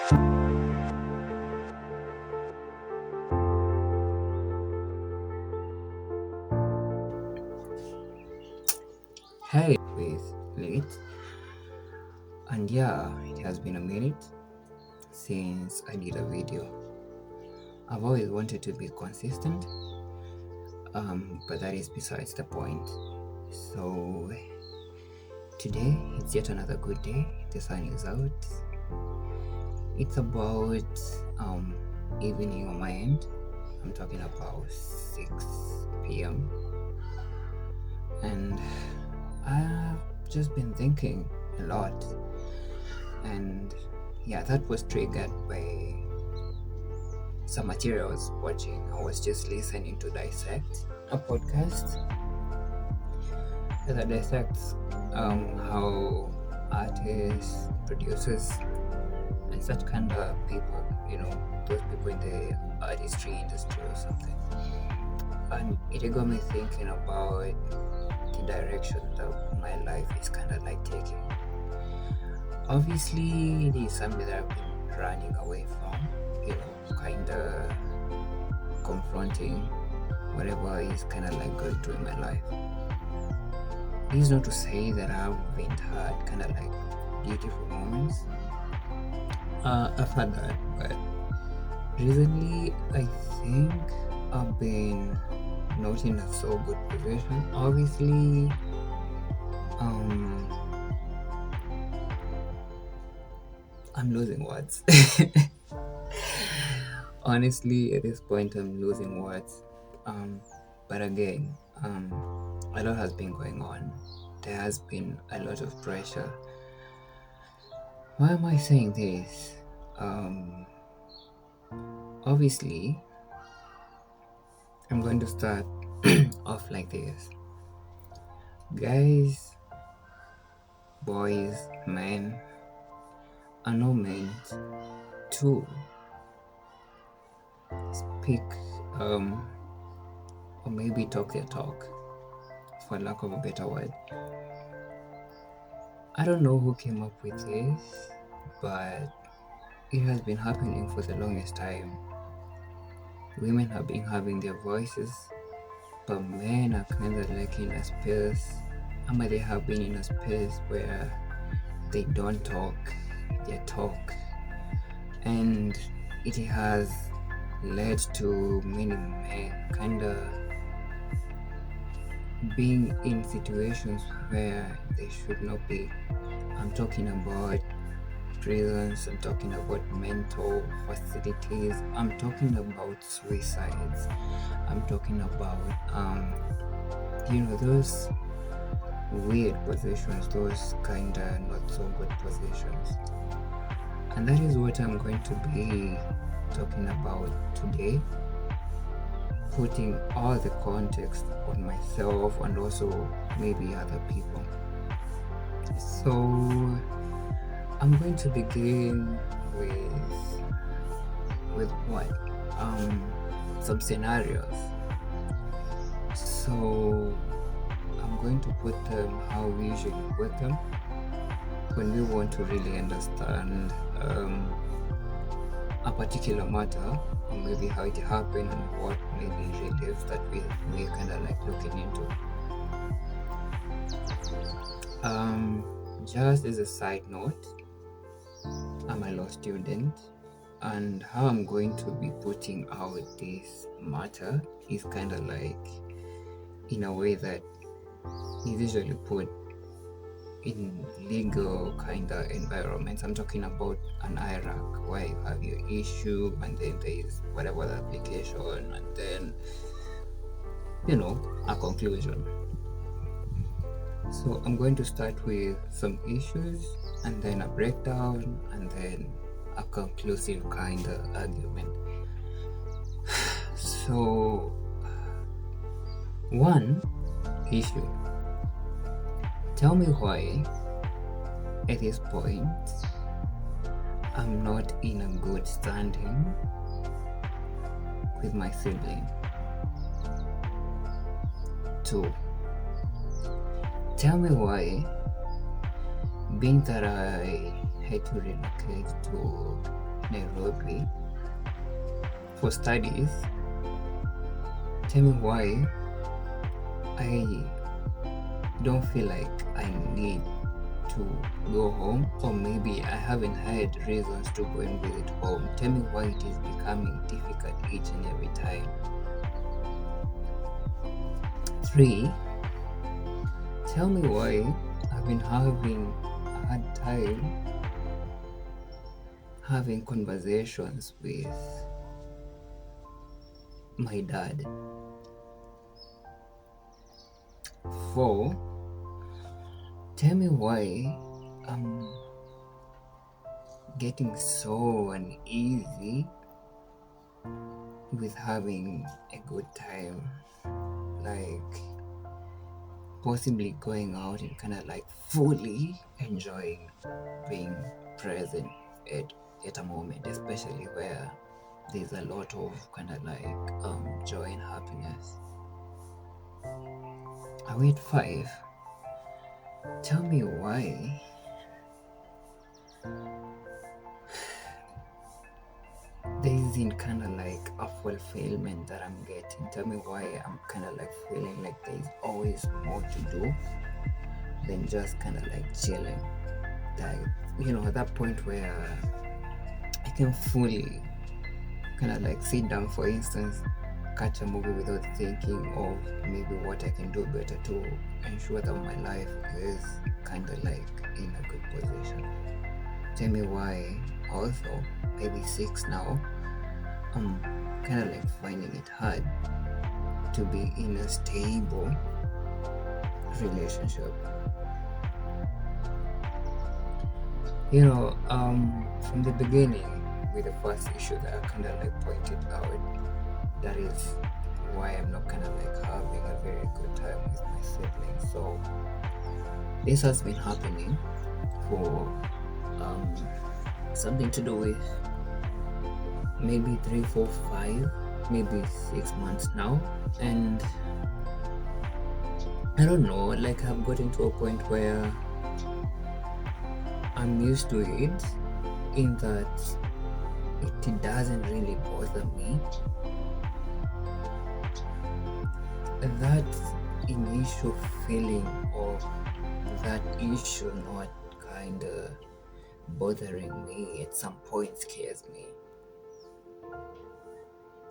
Hey, with Litt, and yeah, it has been a minute since I did a video. I've always wanted to be consistent, but that is besides the point. So today it's yet another good day. The sun is out. It's about evening on my end. I'm talking about 6 p.m. and I've just been thinking a lot, and yeah, that was triggered by some material I was watching. I was just listening to Dissect, a podcast that dissects how artists, producers, and such kind of people, those people in the artistry industry or something. And it got me thinking about the direction that my life is kind of like taking. Obviously, it is something that I've been running away from, kind of confronting whatever is kind of like going through in my life. This is not to say that I haven't had kind of like beautiful moments. I've had that, but recently I think I've been not in a so good position. Obviously, I'm losing words. Honestly, at this point, I'm losing words. But again, a lot has been going on. There has been a lot of pressure. Why am I saying this? Obviously, I'm going to start off like this. Guys, boys, men are not meant to speak or maybe talk their talk, for lack of a better word. I don't know who came up with this, but it has been happening for the longest time. Women have been having their voices, but men are kind of like in a space, they have been in a space where they don't talk, they talk, and it has led to many men kind of being in situations where they should not be. I'm talking about prisons, I'm talking about mental facilities, I'm talking about suicides, I'm talking about those weird positions, those kinda not so good positions. And that is what I'm going to be talking about today, putting all the context on myself and also maybe other people. So I'm going to begin with what? Some scenarios. So I'm going to put them how we usually put them when we want to really understand a particular matter, or maybe how it happened and what maybe relief that we're kind of like looking into. Just as a side note, I'm a law student, and how I'm going to be putting out this matter is kind of like in a way that is usually put in legal kind of environments. I'm talking about an IRAC where you have your issue and then there is whatever the application and then a conclusion. So I'm going to start with some issues and then a breakdown and then a conclusive kind of argument. So one issue. Tell me why at this point I'm not in a good standing with my sibling. 2. Tell me why, being that I had to relocate to Nairobi for studies. Tell me why I don't feel like I need to go home, or maybe I haven't had reasons to go and visit home. Tell me why it is becoming difficult each and every time. 3. Tell me why I've been having a hard time having conversations with my dad. 4. Tell me why I'm getting so uneasy with having a good time, like possibly going out and kind of like fully enjoying being present at a moment, especially where there's a lot of kind of like joy and happiness. I wait. 5. Tell me why there isn't kind of like a fulfillment that I'm getting. Tell me why I'm kind of like feeling like there's always more to do than just kind of like chilling. Like, at that point where I can fully kind of like sit down, for instance, catch a movie without thinking of maybe what I can do better to ensure that my life is kind of like in a good position. Tell me why also, maybe 6 now, I'm kind of like finding it hard to be in a stable relationship. From the beginning, with the first issue that I kind of like pointed out, that is why I'm not kind of like having a very good time with my siblings. So this has been happening for something to do with maybe 3, 4, 5, maybe 6 months now, and I don't know, like I've gotten to a point where I'm used to it, in that it doesn't really bother me. That initial feeling of that issue not kind of bothering me at some point scares me.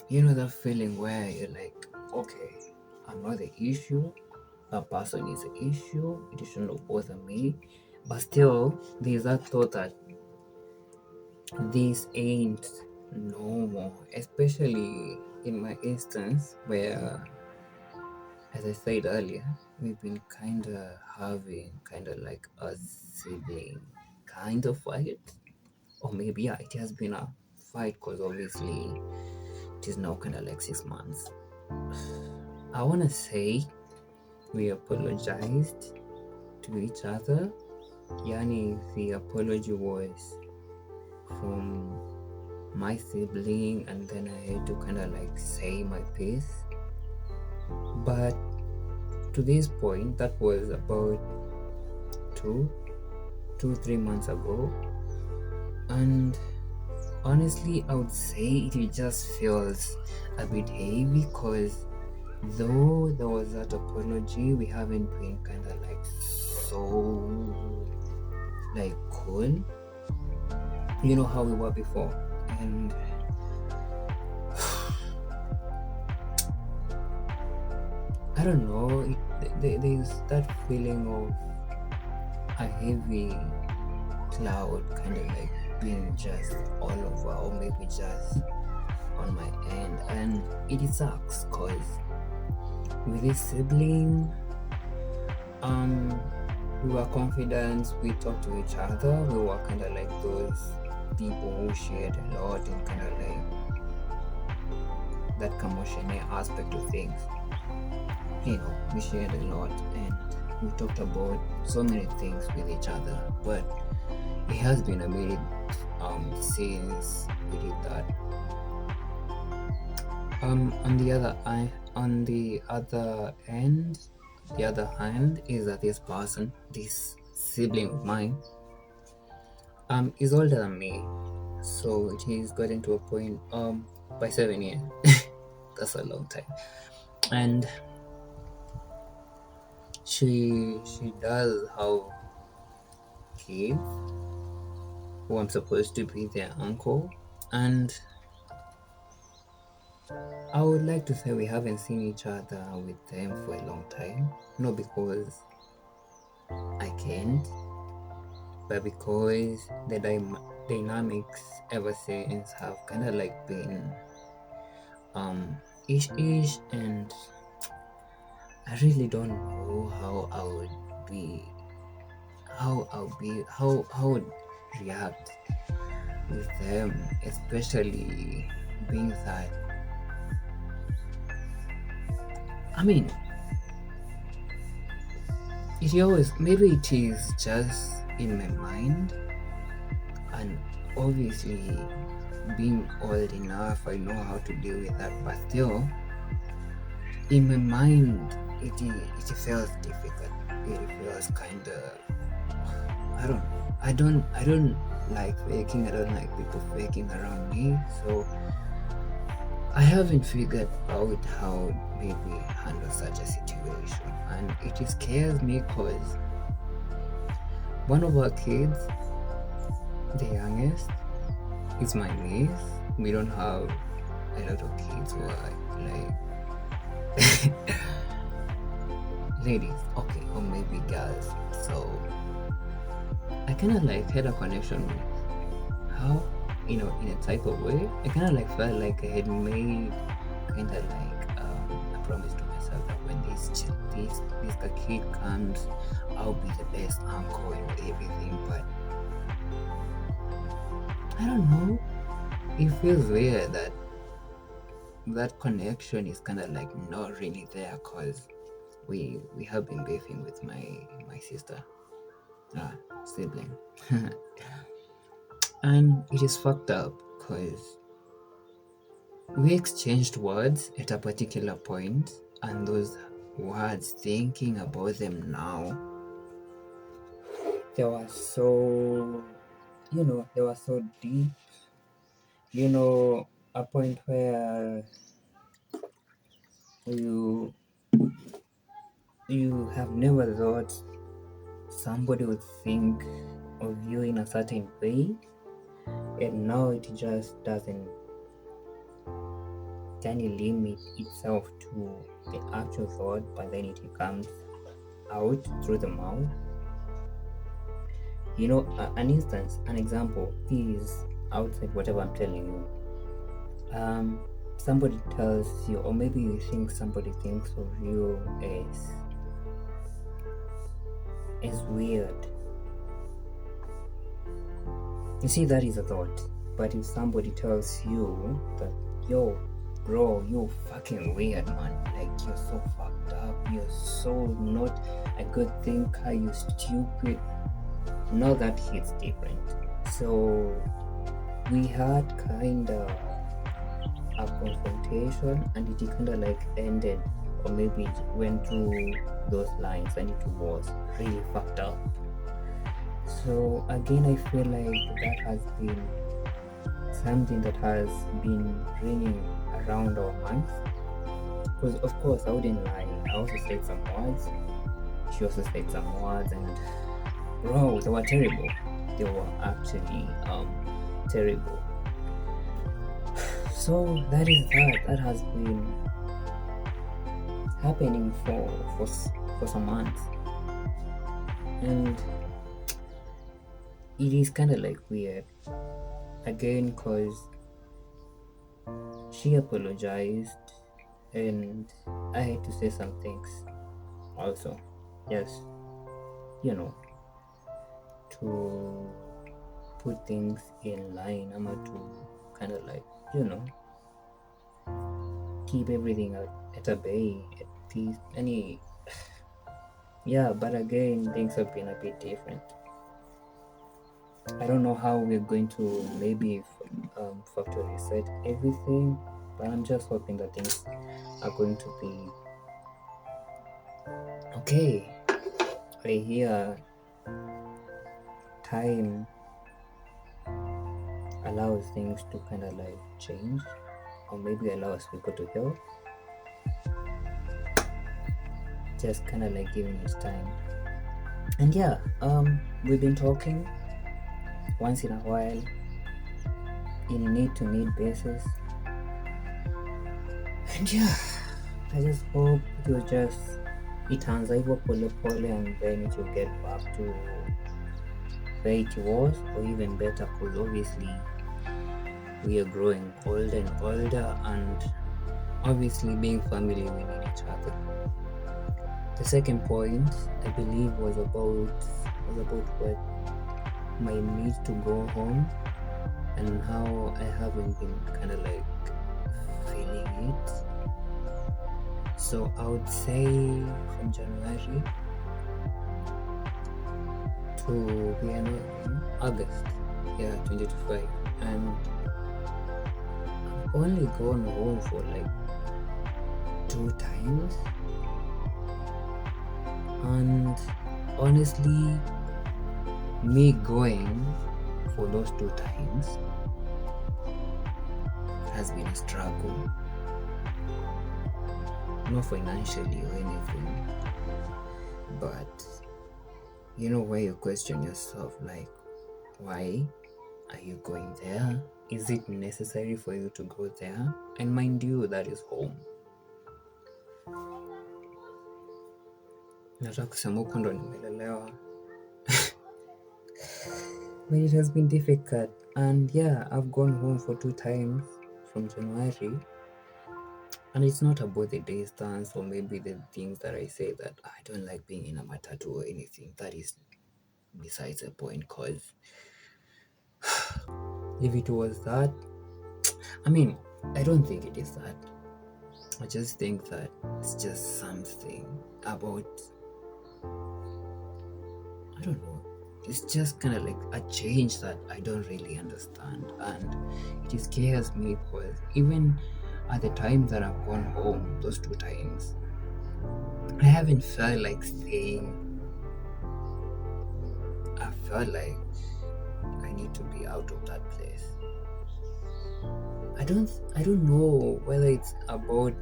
That feeling where you're like, okay, I'm not the issue, that person is the issue, it shouldn't bother me, but still there's that thought that this ain't normal, especially in my instance where, as I said earlier, we've been kind of having kind of like a sibling kind of fight, or maybe it has been a fight, because obviously it is now kind of like 6 months. I want to say we apologized to each other. Yani, the apology was from my sibling, and then I had to kind of like say my piece. But to this point, that was about 3 months ago, and honestly I would say it just feels a bit heavy, because though there was that apology, we haven't been kind of like so like cool, how we were before. And I don't know, there's that feeling of a heavy cloud kind of like being just all over, or maybe just on my end, and it sucks, because with this sibling, we were confident, we talked to each other, we were kind of like those people who shared a lot, and kind of like that commercial aspect of things. We shared a lot, and we talked about so many things with each other, but it has been a minute since we did that. On the other hand is that this person, this sibling of mine, is older than me. So it is gotten to a point by 7 years. That's a long time. And she does have kids who I'm supposed to be their uncle, and I would like to say we haven't seen each other with them for a long time. Not because I can't, but because the dynamics ever since have kind of like been ish, and I really don't know how I would be, how I would react with them, especially being that, I mean, it always, maybe it is just in my mind, and obviously being old enough, I know how to deal with that, but still, in my mind, it feels difficult. It feels kind of, I don't know. I don't like faking. I don't like people faking around me. So I haven't figured out how maybe handle such a situation, and it scares me because one of our kids, the youngest, is my niece. We don't have a lot of kids who are like ladies, okay, or maybe girls. So I kind of like had a connection with how, in a type of way. I kind of like felt like I had made kind of like a promise to myself that when this kid comes, I'll be the best uncle and everything. But I don't know. It feels weird that that connection is kind of like not really there, because we have been beefing with my sister, sibling, and it is fucked up because we exchanged words at a particular point, and those words, thinking about them now, they were so, they were so deep, a point where you you have never thought somebody would think of you in a certain way, and now it just doesn't any limit itself to the actual thought, but then it comes out through the mouth. An instance, an example is outside whatever I'm telling you. Somebody tells you, or maybe you think somebody thinks of you as weird. You see, that is a thought. But if somebody tells you that, yo, bro, you fucking weird, man. Like, you're so fucked up. You're so not a good thinker. You stupid. Now that hits different. So we had kind of a confrontation, and it kind of like ended, or maybe it went through those lines, and it was really fucked up. So again, I feel like that has been something that has been ringing around our minds. Because of course, I wouldn't lie, I also said some words. She also said some words, and bro, they were terrible. They were actually terrible. So that is that has been happening for some months, and it is kind of like weird again, because she apologized, and I had to say some things also. Yes, to put things in line. I'm to kind of like, keep everything at a bay, at peace. Yeah, but again, things have been a bit different. I don't know how we're going to maybe factory reset everything, but I'm just hoping that things are going to be okay. I hear time allows things to kind of like change, or maybe allows people to heal, just kind of like giving it time. And yeah, we've been talking once in a while in need to need basis. And yeah, I just hope it turns over pole pole and then it will get back to where it was, or even better, because obviously we are growing older and older, and obviously being family we need each other. The second point I believe was about what my need to go home and how I haven't been kind of like feeling it. So I would say from January to August, 2025, and I've only gone home for like 2 times, and honestly, me going for those 2 times has been a struggle, not financially or anything, but where you question yourself, like, why are you going there? Is it necessary for you to go there? And mind you, that is home. Nataka kusema huko ndo nimelelewa. But it has been difficult, and yeah, I've gone home for 2 times from January, and it's not about the distance or maybe the things that I say that I don't like being in a matatu or anything. That is besides the point, cause if it was that, I don't think it is that. I just think that it's just something about, I don't know, it's just kind of like a change that I don't really understand, and it scares me because even at the times that I've gone home, those 2 times, I haven't felt like staying. I felt like I need to be out of that place. I don't know whether it's about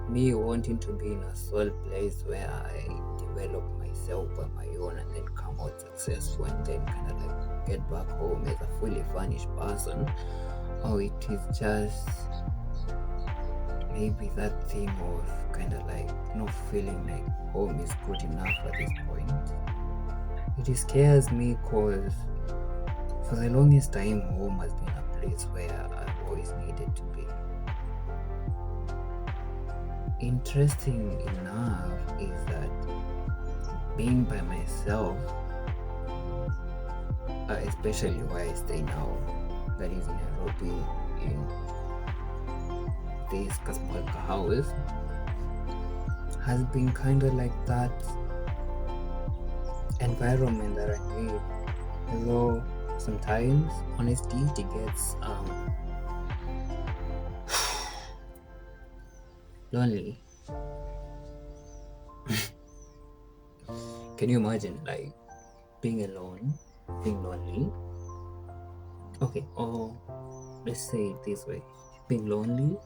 me wanting to be in a sole place where I develop myself by my own and then come out successful and then kind of like get back home as a fully furnished person, or it is just maybe that thing of kind of like not feeling like home is good enough at this point. It scares me because for the longest time home has been a place where I've always needed to be. Interesting enough is that being by myself, especially where I stay now, that is in Nairobi, in this small house, has been kind of like that environment that I need. Although sometimes, honestly, it gets lonely. Can you imagine like being alone, being lonely? Okay, or let's say it this way, being lonely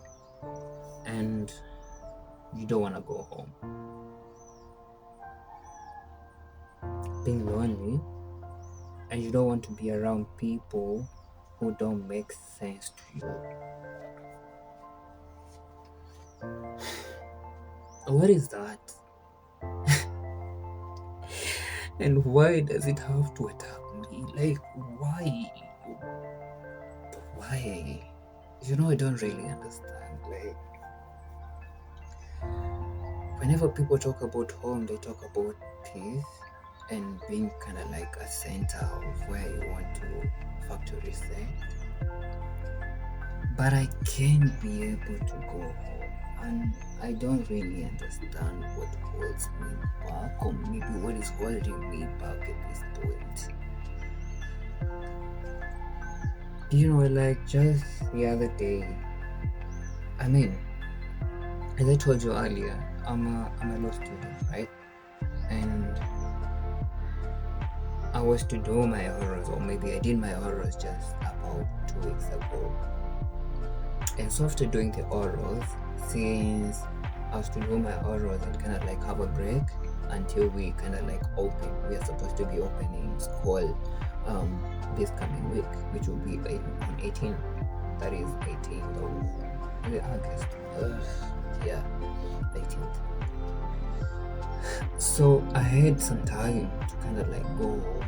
and you don't want to go home. Being lonely and you don't want to be around people who don't make sense to you. What is that? And why does it have to attack me? Like, why? Why? I don't really understand. Like, whenever people talk about home, they talk about peace and being kind of like a center of where you want to factory set. But I can't be able to go home, and I don't really understand what holds me back, or maybe what is holding me back at this point. Like just the other day, as I told you earlier, I'm a law student, right? And I was to do my horrors, or maybe I did my horrors just about 2 weeks ago. And so after doing the orals, since I was to do my orals and kind of like have a break until we kind of like open, we are supposed to be opening school this coming week, which will be on 18th. That is 18th of August. Yeah, 18th. So I had some time to kind of like go home,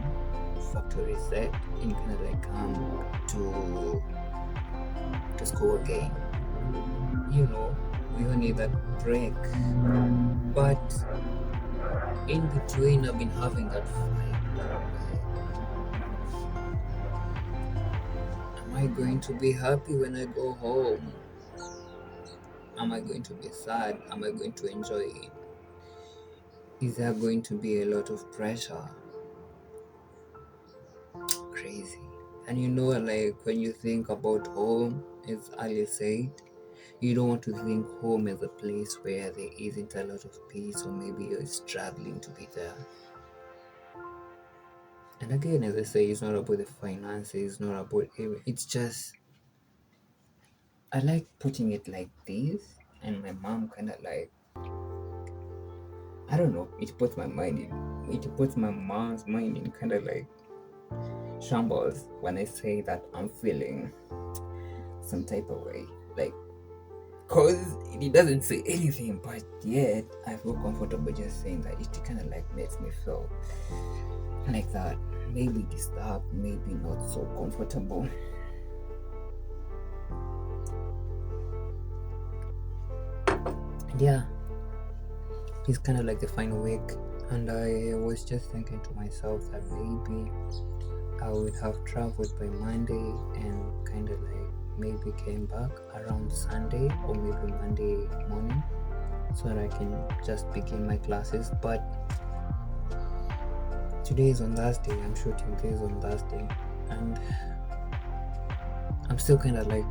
factory reset, and kind of like come to school again. We all need that break. But in between, I've been having that fight. Am I going to be happy when I go home? Am I going to be sad? Am I going to enjoy it? Is there going to be a lot of pressure? Crazy. And like when you think about home, as Ali said, you don't want to think home as a place where there isn't a lot of peace, or maybe you're struggling to be there. And again, as I say, it's not about the finances, it's not about it's just, I like putting it like this, and my mom kind of like, I don't know, it puts my mom's mind in kind of like shambles when I say that I'm feeling some type of way, like, cause it doesn't say anything, but yet I feel comfortable just saying that. It kind of like makes me feel like that, maybe disturbed, maybe not so comfortable. Yeah, it's kind of like the final week, and I was just thinking to myself that maybe I would have traveled by Monday and kind of like maybe came back around Sunday or maybe Monday morning, so that I can just begin my classes. But today is on Thursday, I'm shooting this on Thursday, and I'm still kind of like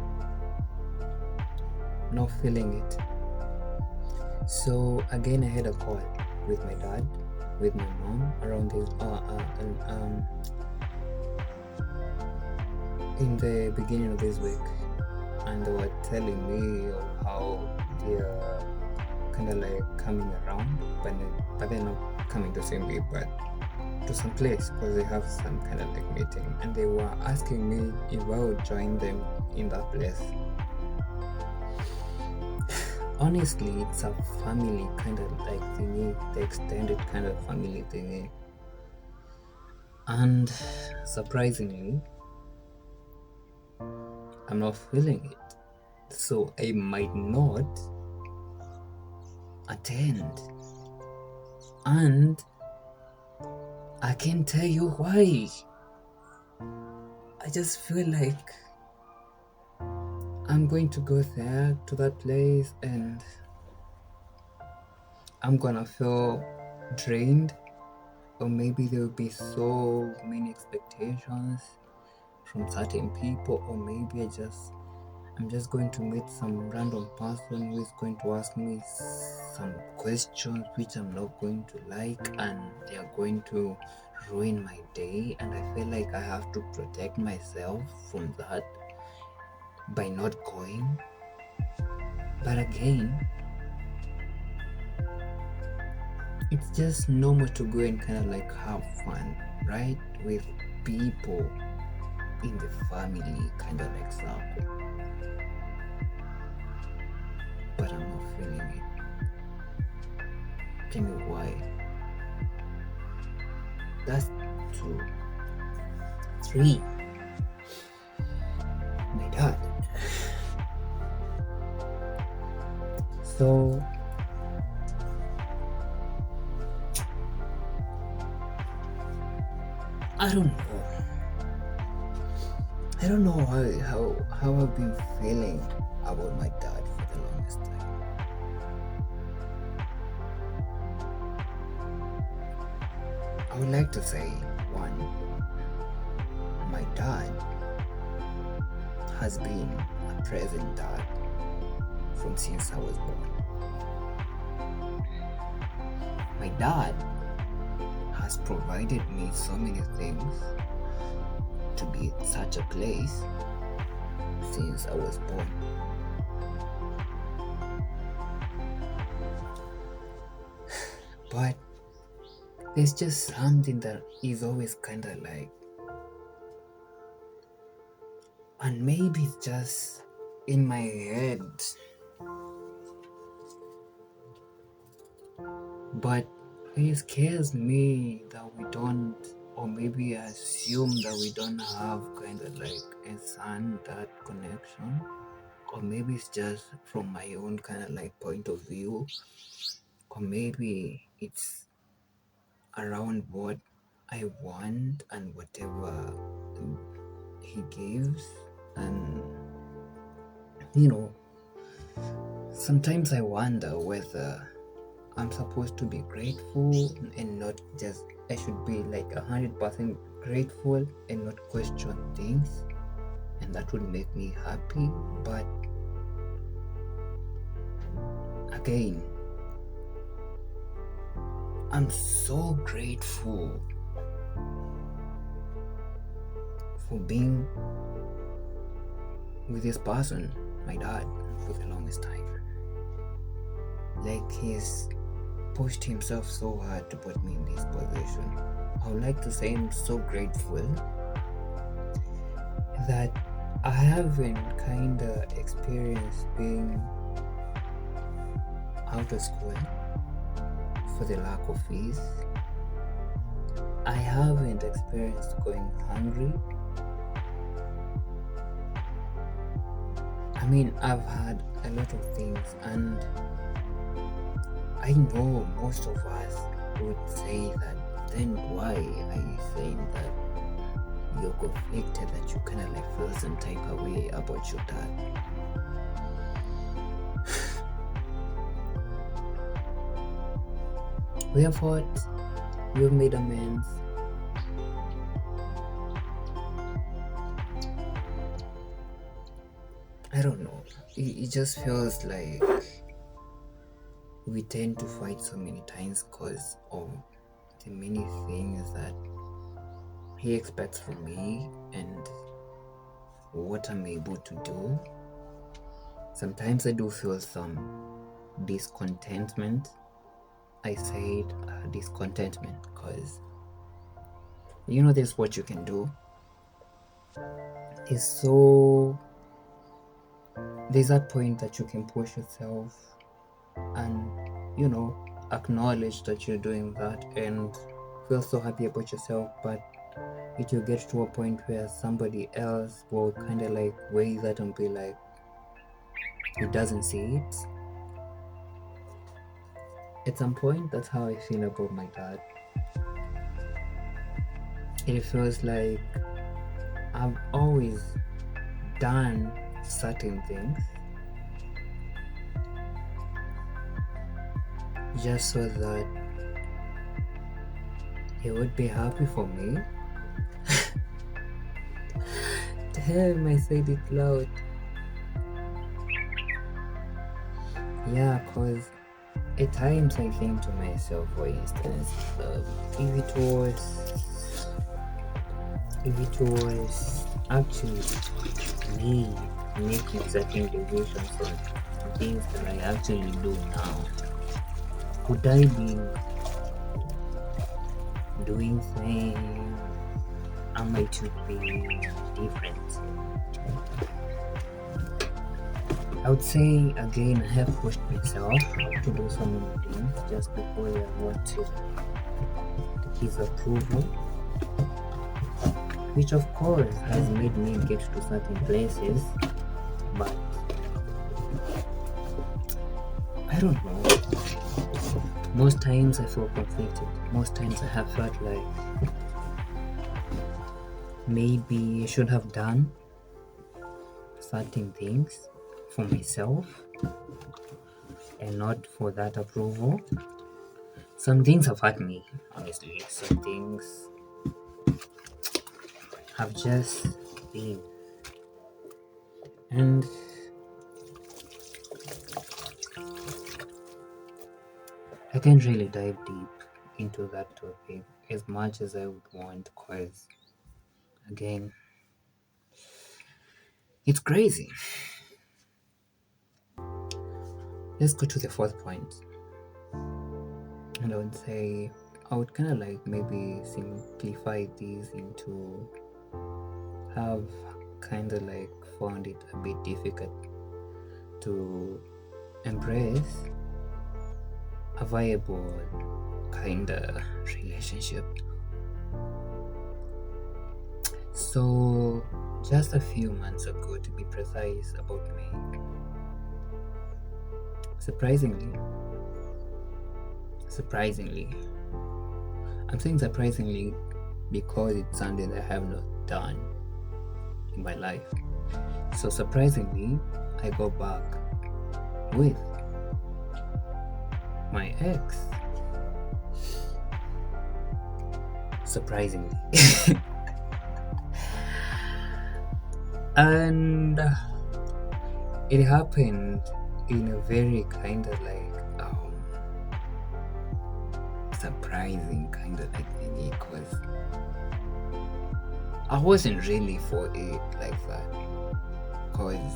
not feeling it. So again, I had a call with my dad, with my mom around this in the beginning of this week, and they were telling me of how they're kind of like coming around, but they're not coming the same way, but to some place, because they have some kind of like meeting, and they were asking me if I would join them in that place. Honestly, it's a family kind of like thingy, the extended kind of family thingy, and surprisingly, I'm not feeling it, so I might not attend, and I can't tell you why. I just feel like I'm going to go there to that place and I'm gonna feel drained, or maybe there will be so many expectations from certain people, or maybe I'm just going to meet some random person who is going to ask me some questions which I'm not going to like, and they are going to ruin my day, and I feel like I have to protect myself from that by not going. But again, it's just normal to go and kind of like have fun, right, with people in the family kind of like circle. But I'm not feeling it. Tell me why. That's 2. 3. My dad. So I don't know how I've been feeling about my dad for the longest time. I would like to say, 1, my dad has been a present dad from since I was born. My dad has provided me so many things to be in such a place since I was born. But there's just something that is always kind of like, and maybe it's just in my head, but it scares me that we don't, or maybe I assume that we don't have kind of like a son that connection, or maybe it's just from my own kind of like point of view, or maybe it's around what I want and whatever he gives. And sometimes I wonder whether I'm supposed to be grateful and not just, I should be like 100% grateful and not question things, and that would make me happy. But again, I'm so grateful for being with this person, my dad, for the longest time. Like, he's pushed himself so hard to put me in this position. I would like to say I'm so grateful that I haven't kind of experienced being out of school for the lack of fees. I haven't experienced going hungry. I mean, I've had a lot of things, and I know most of us would say that, then why are you saying that you're conflicted, that you kind of like feel some type of way about your dad? We have fought, we have made amends. I don't know, it just feels like we tend to fight so many times because of the many things that he expects from me and what I'm able to do. Sometimes I do feel some discontentment. I said discontentment because there's what you can do. There's that point that you can push yourself and acknowledge that you're doing that and feel so happy about yourself, but it will get to a point where somebody else will kind of like weigh that and be like, he doesn't see it. At some point, that's how I feel about my dad. It feels like I've always done certain things just so that he would be happy for me. Damn, I said it loud. Yeah, because at times I think to myself, for instance, if it was actually me making certain decisions on things that I actually do now, could I be doing things? Am I to be different? I would say again, I have pushed myself to do so many things just because I wanted his approval, which of course has made me get to certain places, but I don't know. Most times I feel conflicted. Most times I have felt like maybe I should have done certain things for myself and not for that approval. Some things have hurt me, honestly. Some things have just been. And I can't really dive deep into that topic as much as I would want, because again, it's crazy. Let's go to the fourth point. And I would say I would kind of like maybe simplify these into have kind of like found it a bit difficult to embrace a viable kind of relationship. So, just a few months ago, to be precise about me, surprisingly, I'm saying surprisingly because it's something that I have not done in my life. So, surprisingly, I go back with my ex. Surprisingly. And it happened in a very kind of like surprising kind of like thing, because I wasn't really for it like that, because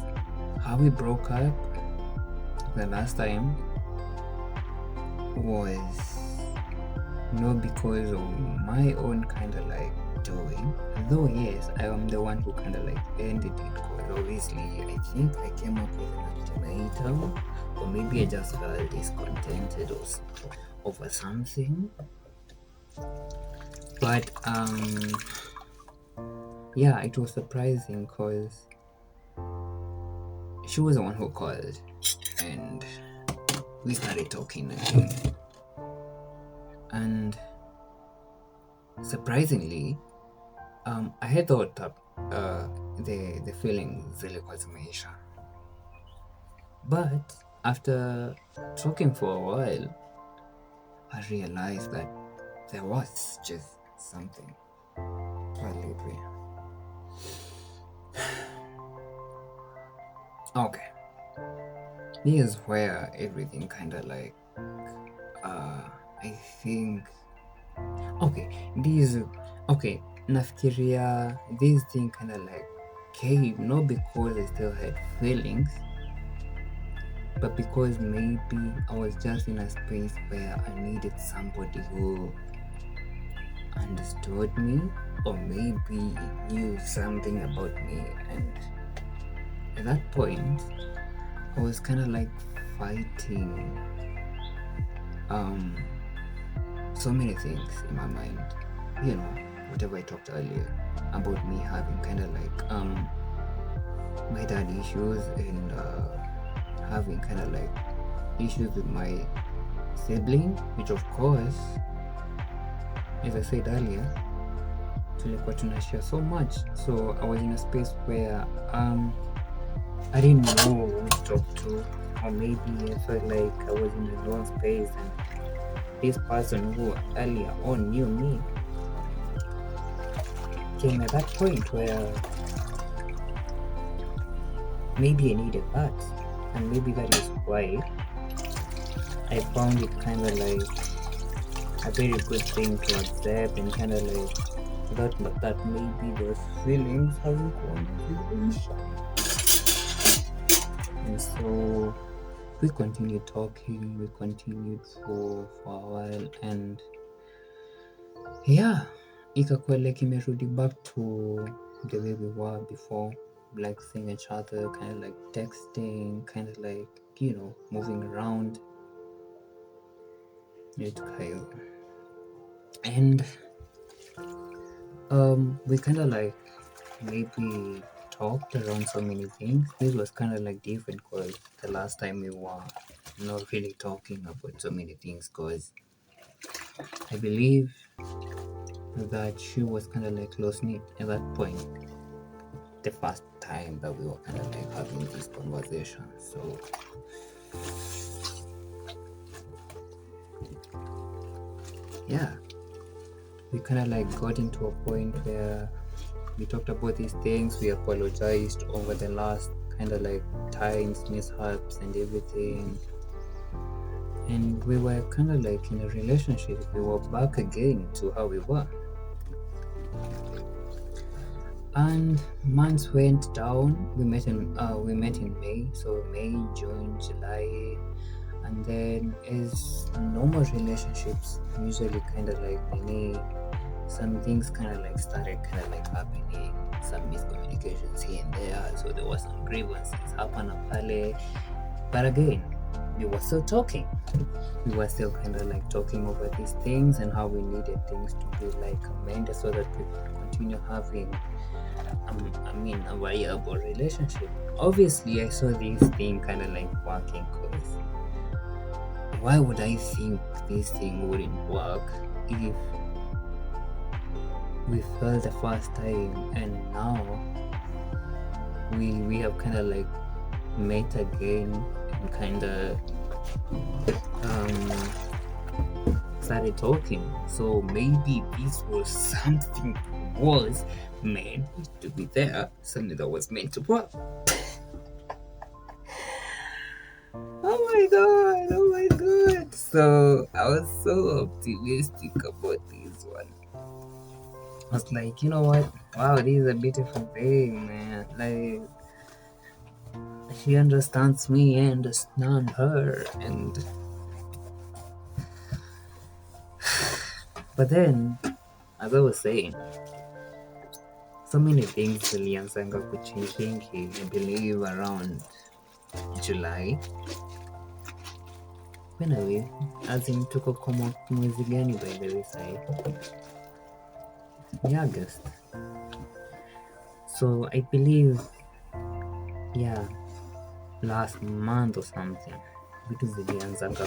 how we broke up the last time was not because of my own kind of like doing, though yes, I am the one who kind of like ended it, because obviously I think I came up with an ultimatum, or maybe I just felt discontented or over something. But yeah, it was surprising because she was the one who called and we started talking again. And surprisingly, I had thought that the feeling really was major. But after talking for a while, I realized that there was just something slightly weird. Okay. This is where everything kind of like, I think, nafikiria this thing kind of like came not because I still had feelings, but because maybe I was just in a space where I needed somebody who understood me, or maybe knew something about me. And at that point, I was kind of like fighting so many things in my mind, whatever I talked earlier about me having kind of like my dad issues, and having kind of like issues with my sibling, which of course, as I said earlier, tulikuwa tunashare so much. So I was in a space where I didn't know who to talk to, or maybe I felt like I was in a wrong space, and this person who earlier on knew me came at that point where maybe I needed that, and maybe that is why I found it kind of like a very good thing to accept, and kind of like that maybe those feelings haven't gone to. And so we continued talking, we continued for a while, and yeah, ikakuwa like imerudi back to the way we were before, like seeing each other, kind of like texting, kind of like, moving around. And we kind of like maybe talked around so many things. This was kind of like different because the last time we were not really talking about so many things, because I believe that she was kind of like close knit at that point, the first time that we were kind of like having this conversation. So yeah, we kind of like got into a point where we talked about these things, we apologized over the last kind of like times, mishaps and everything. and we were kind of like in a relationship. We were back again to how we were. And months went down. We met in May, so May, June, July, and then as normal relationships usually kind of like some things kind of like started kind of like happening, some miscommunications here and there, so there was some grievances hapana pale, but again we were still talking. We were still kind of like talking over these things and how we needed things to be like amended so that we could continue having a viable relationship. Obviously I saw this thing kind of like working, because why would I think this thing wouldn't work if we felt the first time and now we have kind of like met again and kind of started talking. So maybe this was something was meant to be there, something that was meant to work. Oh my god. So I was so optimistic about this one. I was like, you know what? Wow, this is a beautiful thing, man. Like, she understands me, I understand her, and but then, as I was saying, so many things zilianzanga kuchange, I believe around July. Anyway, as in tuko kama mwezi gani by the way sahi? Ni August. So I believe, yeah, last month or something, vitu zilianzanga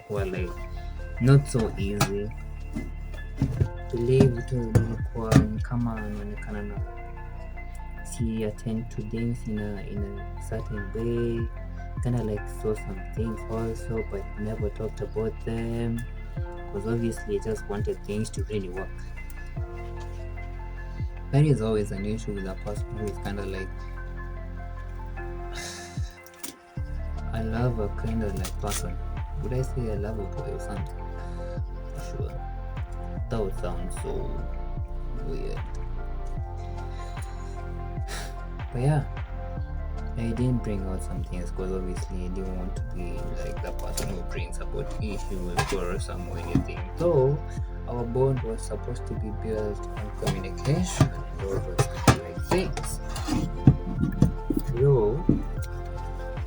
kuwa like not so easy. Believe vitu vilikuwa ni kama inaonekana na si attend to things in a certain way, kind of like saw some things also but never talked about them, because obviously I just wanted things to really work. That is always an issue with a person who is kind of like a lover kind of like person. Would I say a lover boy or something? Sure. That would sound so weird. But yeah, I didn't bring out some things because obviously I didn't want to be like the person who brings about issues or some or anything. Though our bond was supposed to be built on communication and all those like things. Though,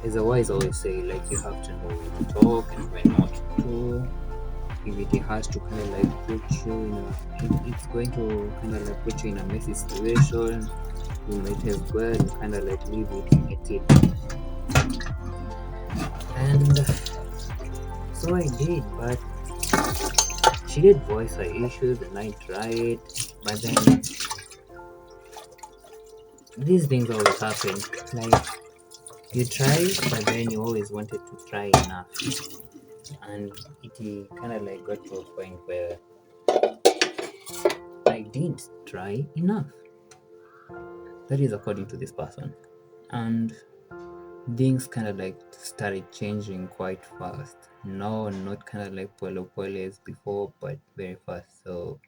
as a wise always say, like you have to know when to talk and when not to. If it has to kind of like put you in a, it's going to kind of like put you in a messy situation, you might as well kind of like leave it in a tip. And so I did, but she did voice her issues and I tried, but then these things always happen. Like you try, but then you always wanted to try enough, and it kind of like got to a point where I didn't try enough. That is according to this person, and things kind of like started changing quite fast. No, not kind of like polo as before, but very fast. So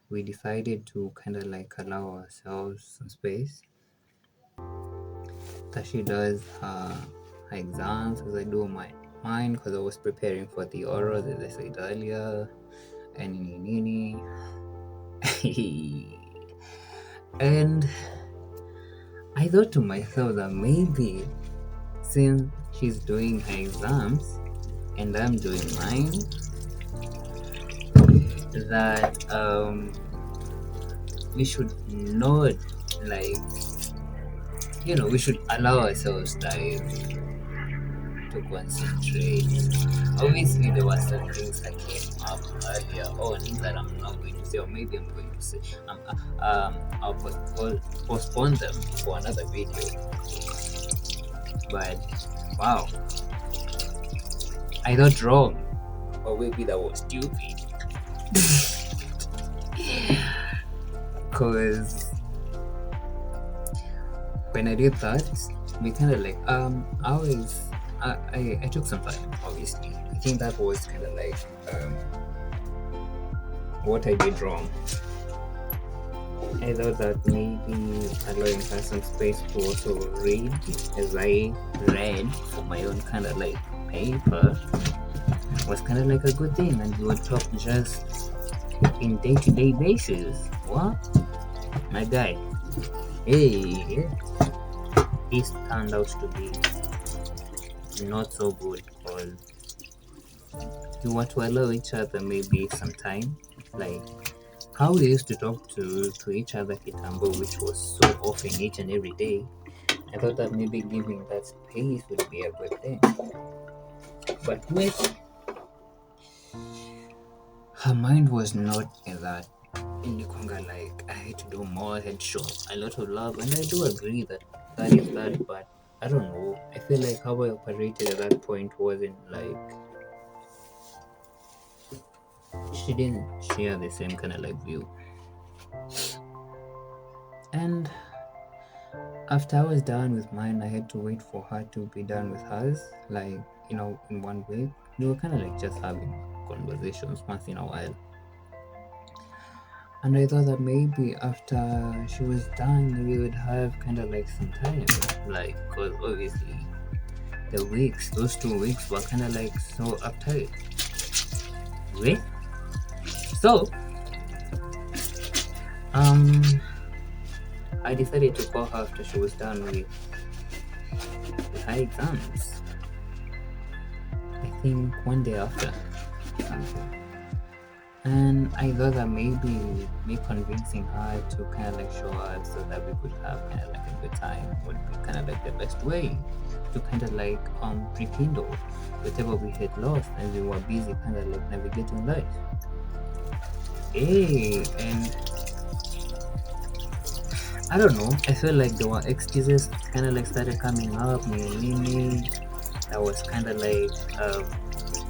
we decided to kind of like allow ourselves some space. Tashi does her exams as I do mine, because I was preparing for the orals as I said earlier, and nini. And I thought to myself that maybe since she's doing her exams and I'm doing mine, that we should not like, we should allow ourselves time to concentrate. Obviously there were some things that came up earlier on that I'm not going to say, or maybe I'm going to say I'll postpone them for another video. But wow, I thought wrong, or maybe that was stupid. Because when I did that, we kind of like I took some time, obviously. I think that was kind of like what I did wrong. I thought that maybe allowing her some space to also read, as I read for my own kind of like paper, was kind of like a good thing, and we would talk just in day-to-day basis. What? My guy. Hey, this turned out to be not so good because we want to allow each other maybe some time, like how we used to talk to each other kitambo, which was so often each and every day. I thought that maybe giving that space would be a good thing, but with her mind was not in that. Ilikwanga like I had to do more, I had to show a lot of love, and I do agree that that is that, but I don't know. I feel like how I operated at that point wasn't like she didn't share the same kind of like view. And after I was done with mine, I had to wait for her to be done with hers, like, in 1 week. We were kind of like just having conversations once in a while. And I thought that maybe after she was done, we would have kind of like some time, like, because obviously those 2 weeks were kind of like so uptight. Wait. So, I decided to call her after she was done with her exams. I think one day after. And I thought that maybe me convincing her to kind of like show up so that we could have kind of like a good time would be kind of like the best way to kind of like rekindle whatever we had lost as we were busy kind of like navigating life. Hey, and I don't know, I feel like there were excuses kind of like started coming up, me that was kind of like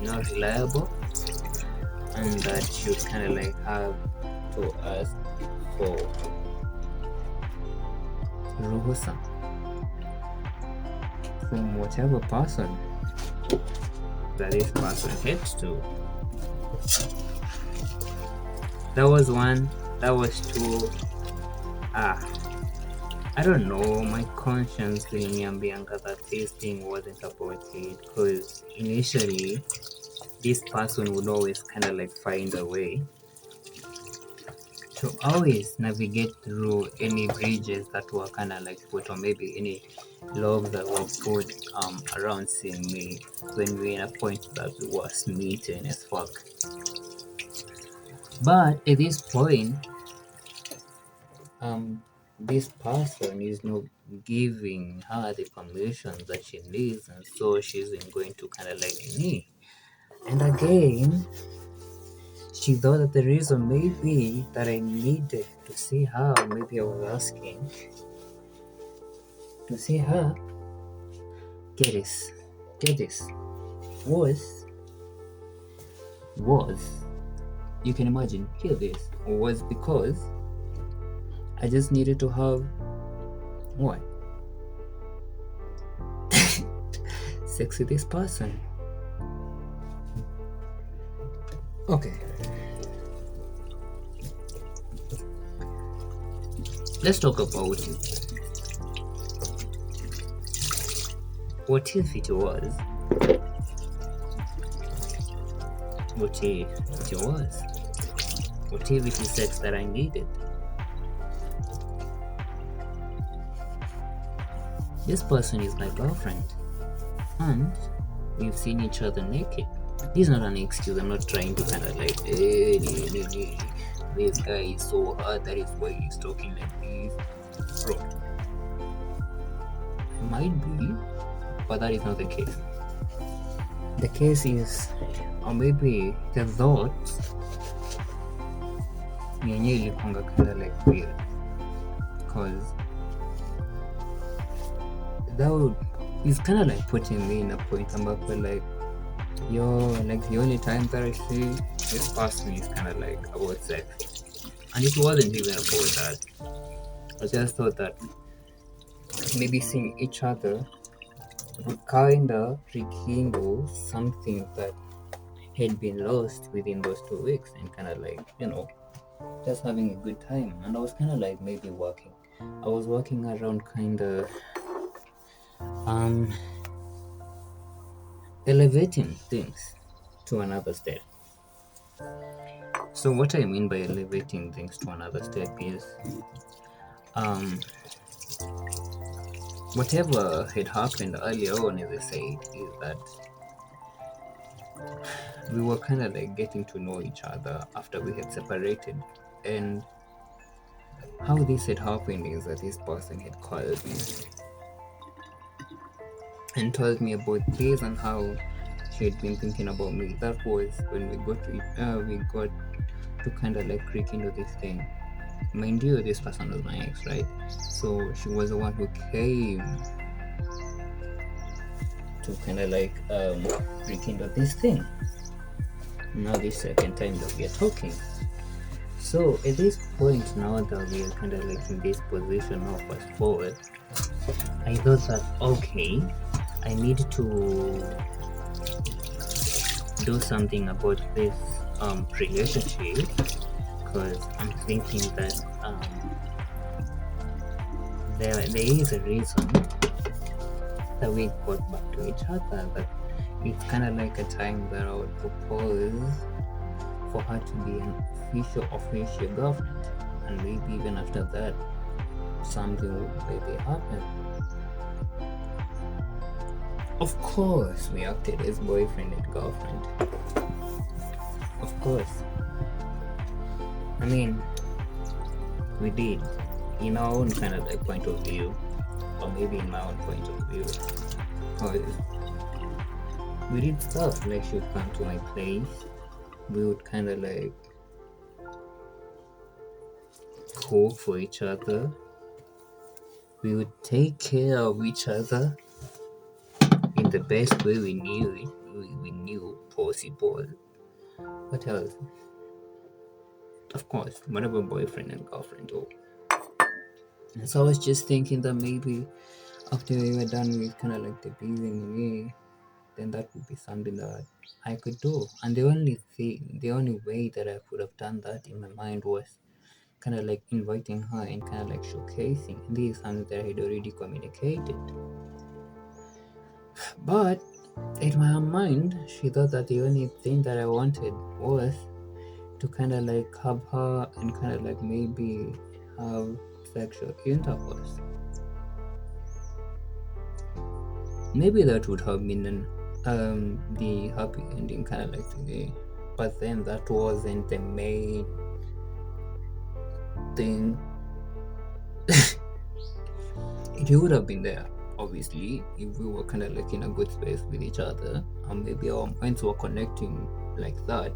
not reliable, and that you kind of like have to ask for ruhusa from whatever person that this person heads to. That was one. That was two. I don't know, my conscience iliniambianga that this thing wasn't about it, because initially this person would always kind of like find a way to always navigate through any bridges that were kind of like put, or maybe any love that was put around seeing me when we were in a point that we were smitten as fuck. But at this point, this person is not giving her the permission that she needs, and so she's going to kind of like me. And again, she thought that the reason maybe that I needed to see her, maybe I was asking to see her, get this, was, you can imagine, hear this, was because I just needed to have, what? Sex with this person. Okay. Let's talk about it. What if it was? What if it was? What if it is sex that I needed? This person is my girlfriend, and we've seen each other naked. This is not an excuse. I'm not trying to kind of like, this guy is so hard, that is why he's talking like this. Bro, it might be, but that is not the case. The case is, or maybe the thought yenyewe ilikuanga kind of like weird, because that would, it's kind of like putting me in a point ambapo like, like the only time that I see this person is kind of like about sex, and it wasn't even about that. I just thought that maybe seeing each other would kind of rekindle something that had been lost within those 2 weeks, and kind of like, just having a good time. And I was kind of like maybe working. I was working around kind of um elevating things to another step. So what I mean by elevating things to another step is um whatever had happened earlier on, as I said, is that we were kind of like getting to know each other after we had separated. And how this had happened is that this person had called me and told me about this and how she had been thinking about me. That was when we got to kind of like creak into this thing. Mind you, this person was my ex, right? So she was the one who came to kind of like rekindle this thing. Now this second time that we are talking. So at this point, now that we are kind of like in this position of fast forward, I thought that okay, I need to do something about this relationship, because I'm thinking that there is a reason that we got back to each other. That it's kind of like a time that I would propose for her to be an official girlfriend, and maybe even after that something would maybe happen. Of course, we acted as boyfriend and girlfriend. Of course. I mean, we did, in our own kind of like point of view, or maybe in my own point of view. Because we did stuff like she would come to my place. We would kind of like cook for each other. We would take care of each other in the best way we knew possible. What else? Of course, whatever boyfriend and girlfriend do. And so I was just thinking that maybe after we were done with kind of like the teasing me, then that would be something that I could do. And the only way that I could have done that in my mind was kind of like inviting her and kind of like showcasing. This is something that I had already communicated. But in my mind, she thought that the only thing that I wanted was to kind of like have her and kind of like maybe have sexual intercourse. Maybe that would have been the happy ending kind of like today, but then that wasn't the main thing. It would have been there, obviously, if we were kind of like in a good space with each other, and maybe our minds were connecting like that.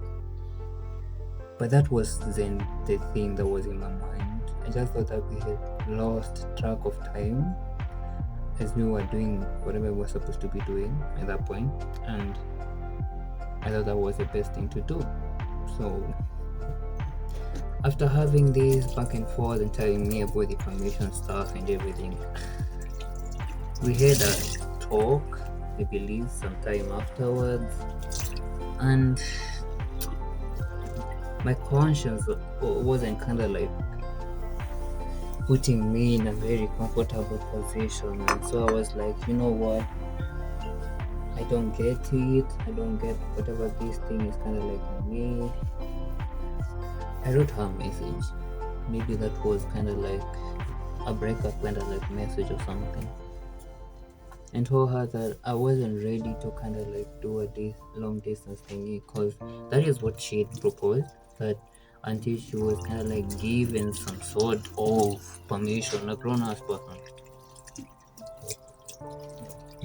But that wasn't the thing that was in my mind. I just thought that we had lost track of time as we were doing whatever we were supposed to be doing at that point, and I thought that was the best thing to do. So after having this back and forth and telling me about the permission stuff and everything, we had a talk, I believe, sometime afterwards, and my conscience wasn't kind of like putting me in a very comfortable position. And so I was like, you know what, I don't get it. I don't get whatever this thing is kind of like me. I wrote her a message. Maybe that was kind of like a breakup kind of like message or something, and told her that I wasn't ready to kind of like do a long distance thingy, because that is what she had proposed. That until she was kind of like given some sort of permission, a grown ass person,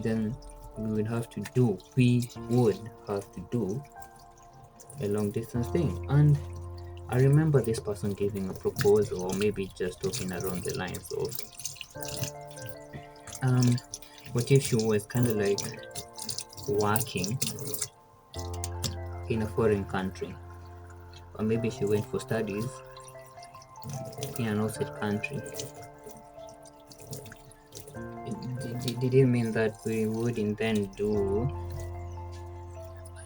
then we would have to do a long distance thing. And I remember this person giving a proposal, or maybe just talking around the lines of what if she was kind of like working in a foreign country, or maybe she went for studies in an outside country. did it mean that we wouldn't then do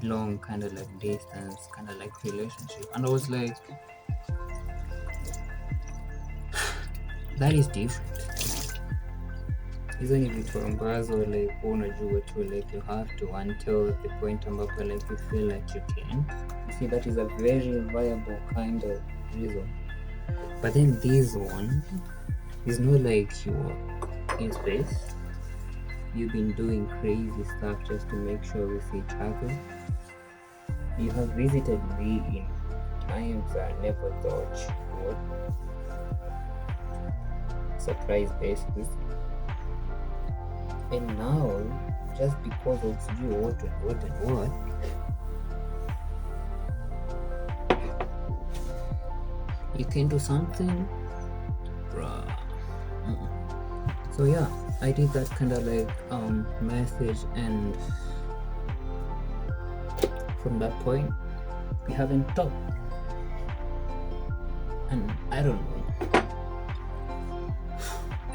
a long kind of like distance, kind of like relationship? And I was like, that is different. Hizo ni vitu ambazo like unajua tu like you have to until the point ambapo like you feel like you can. You see, that is a very viable kind of reason. But then this one is not like you're in space. You've been doing crazy stuff just to make sure we see each other. You have visited me in times I never thought you would. Surprise basis. And now, just because of you, what, you can do something, bruh. So yeah, I did that kind of like message, and from that point, we haven't talked. And I don't know.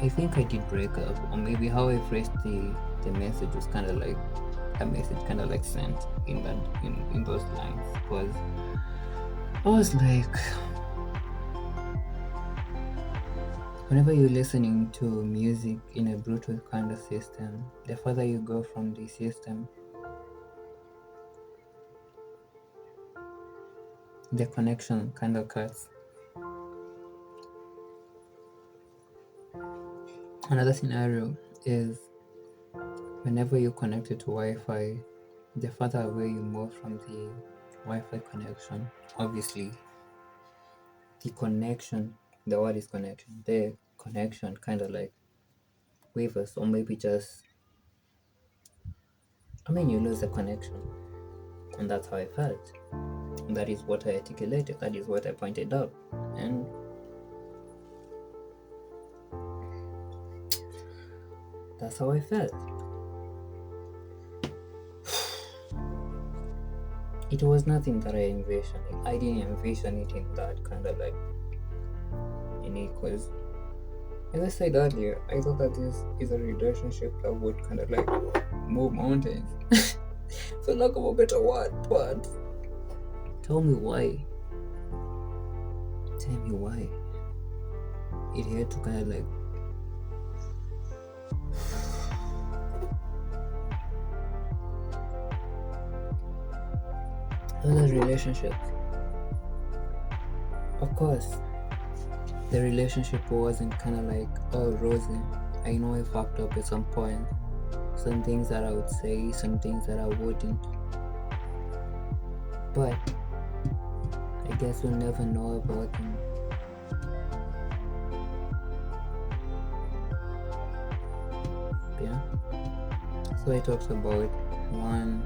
I think I did break up, or maybe how I phrased the message was kind of like a message kind of like sent in that in those lines, because I was like, whenever you're listening to music in a Bluetooth kind of system, the further you go from the system, the connection kind of cuts. Another scenario is whenever you're connected to Wi-Fi, the further away you move from the Wi-Fi connection, obviously the connection, the word is connection, the connection kind of like wavers, or maybe just, you lose the connection. And that's how I felt. That is what I articulated, that is what I pointed out. And that's how I felt. It was nothing that I envisioned. I didn't envision it in that kind of like, because as I said earlier, I thought that this is a relationship that would kind of like move mountains. For lack of a better word, but tell me why. Tell me why. It had to kind of like other relationships. Of course, the relationship wasn't kind of like rosy. I know I fucked up at some point. Some things that I would say, some things that I wouldn't. But I guess we'll never know about them. Yeah. So I talked about 1,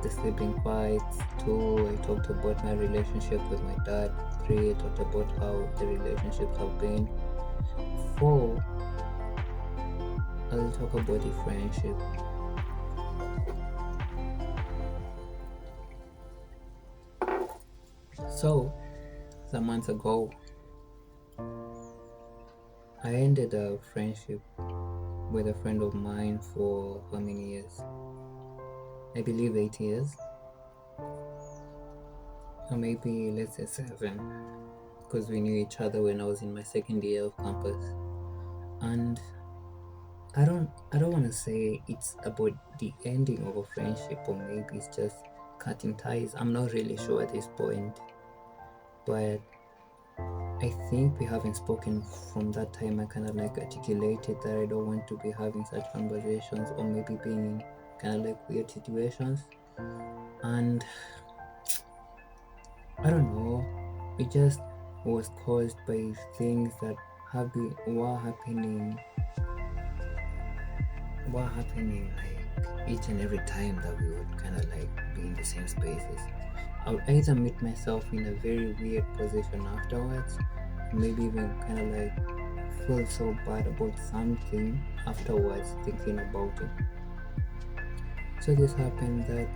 the sibling fights. 2, I talked about my relationship with my dad. 3, I talked about how the relationships have been. 4, I'll talk about the friendship. So, some months ago, I ended a friendship with a friend of mine for how many years? I believe 8 years. Or maybe let's say 7. Because we knew each other when I was in my second year of campus. And I don't want to say it's about the ending of a friendship, or maybe it's just cutting ties. I'm not really sure at this point. But I think we haven't spoken from that time. I kind of like articulated that I don't want to be having such conversations, or maybe being in kind of like weird situations. And I don't know, it just was caused by things that were happening like each and every time that we would kind of like be in the same spaces. I would either meet myself in a very weird position afterwards, maybe even kind of like feel so bad about something afterwards, thinking about it. So this happened that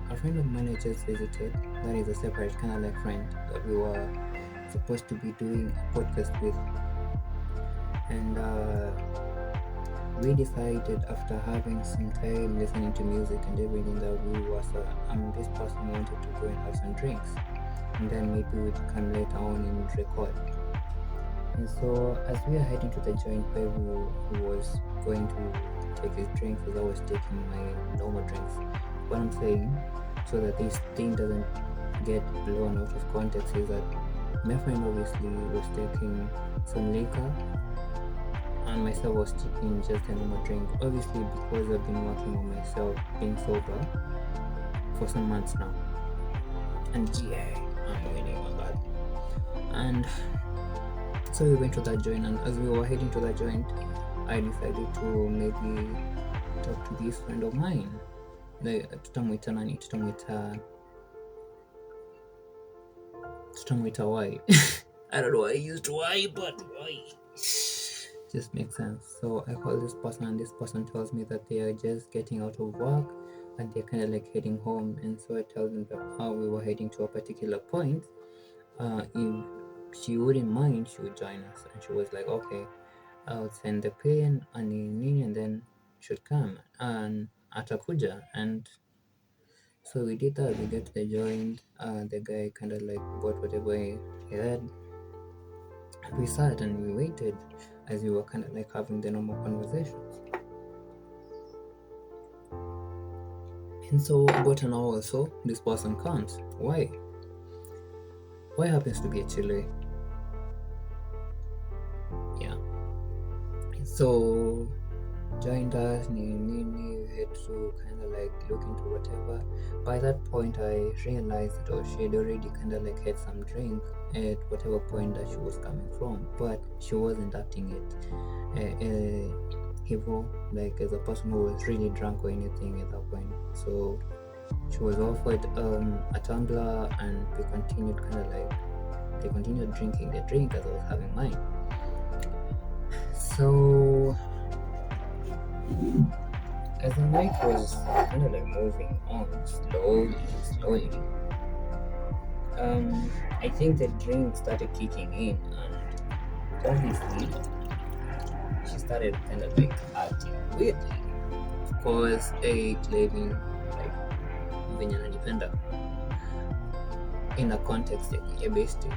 a friend of mine I just visited, that is a separate kind of like friend that we were supposed to be doing a podcast with. And we decided after having some time listening to music and everything that this person wanted to go and have some drinks, and then maybe we'd come later on and record. And so as we are heading to the joint where he was going to take his drinks, as I was taking my normal drinks, what I'm saying, so that this thing doesn't get blown out of context, is that my friend obviously was taking some liquor and myself was taking just a normal drink. Obviously, because I've been working on myself being sober for some months now, and yeah, I'm winning on that. And so we went to that joint, and as we were heading to that joint, I decided to maybe talk to this friend of mine. Tutamwita nani? Tutamwita why? I don't know why I used why, but why? Just makes sense. So I call this person, and this person tells me that they are just getting out of work and they're kind of like heading home. And so I tell them that how we were heading to a particular point. If she wouldn't mind, she would join us. And she was like, okay, I'll send the pin and then should come and atakuja. And so we did that. We get to the joint. The guy kind of like bought whatever he had. We sat and we waited as we were kind of like having the normal conversations. And so about an hour or so, this person comes. Why? Why happens to be a Chile? Yeah. So joined us, we had to kind of like look into whatever. By that point, I realized that she had already kind of like had some drink at whatever point that she was coming from, but she wasn't acting it evil, like as a person who was really drunk or anything at that point. So she was offered a tumbler, and we continued they continued drinking the drink as I was having mine. So as the night was kind of like moving on slowly, I think the drink started kicking in, and obviously she started kind of like acting weirdly. Of course, claiming like venye ananipenda in a context ya besti.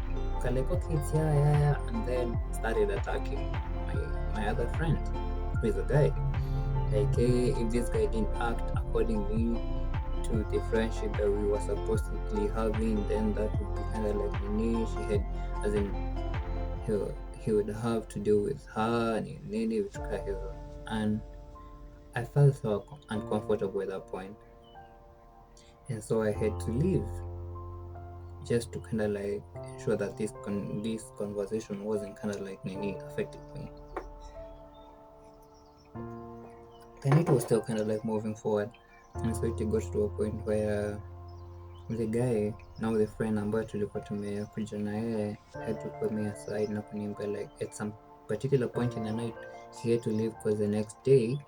Like, okay, it's yeah, and then started attacking my other friend, who is a guy. Like, hey, if this guy didn't act accordingly to the friendship that we were supposed to be having, then that would be kind of like Nini. She had, as in, he would have to deal with her, Nini, and I felt so uncomfortable at that point, and so I had to leave, just to kind of like ensure that this conversation wasn't kind of like Nini affected me. Then it was still kind of like moving forward, and so it got to a point where the guy, now the friend ambayo tulikuwa tumekuja na yeye, had to put me aside na kuniambia like at some particular point in the night he had to leave because the next day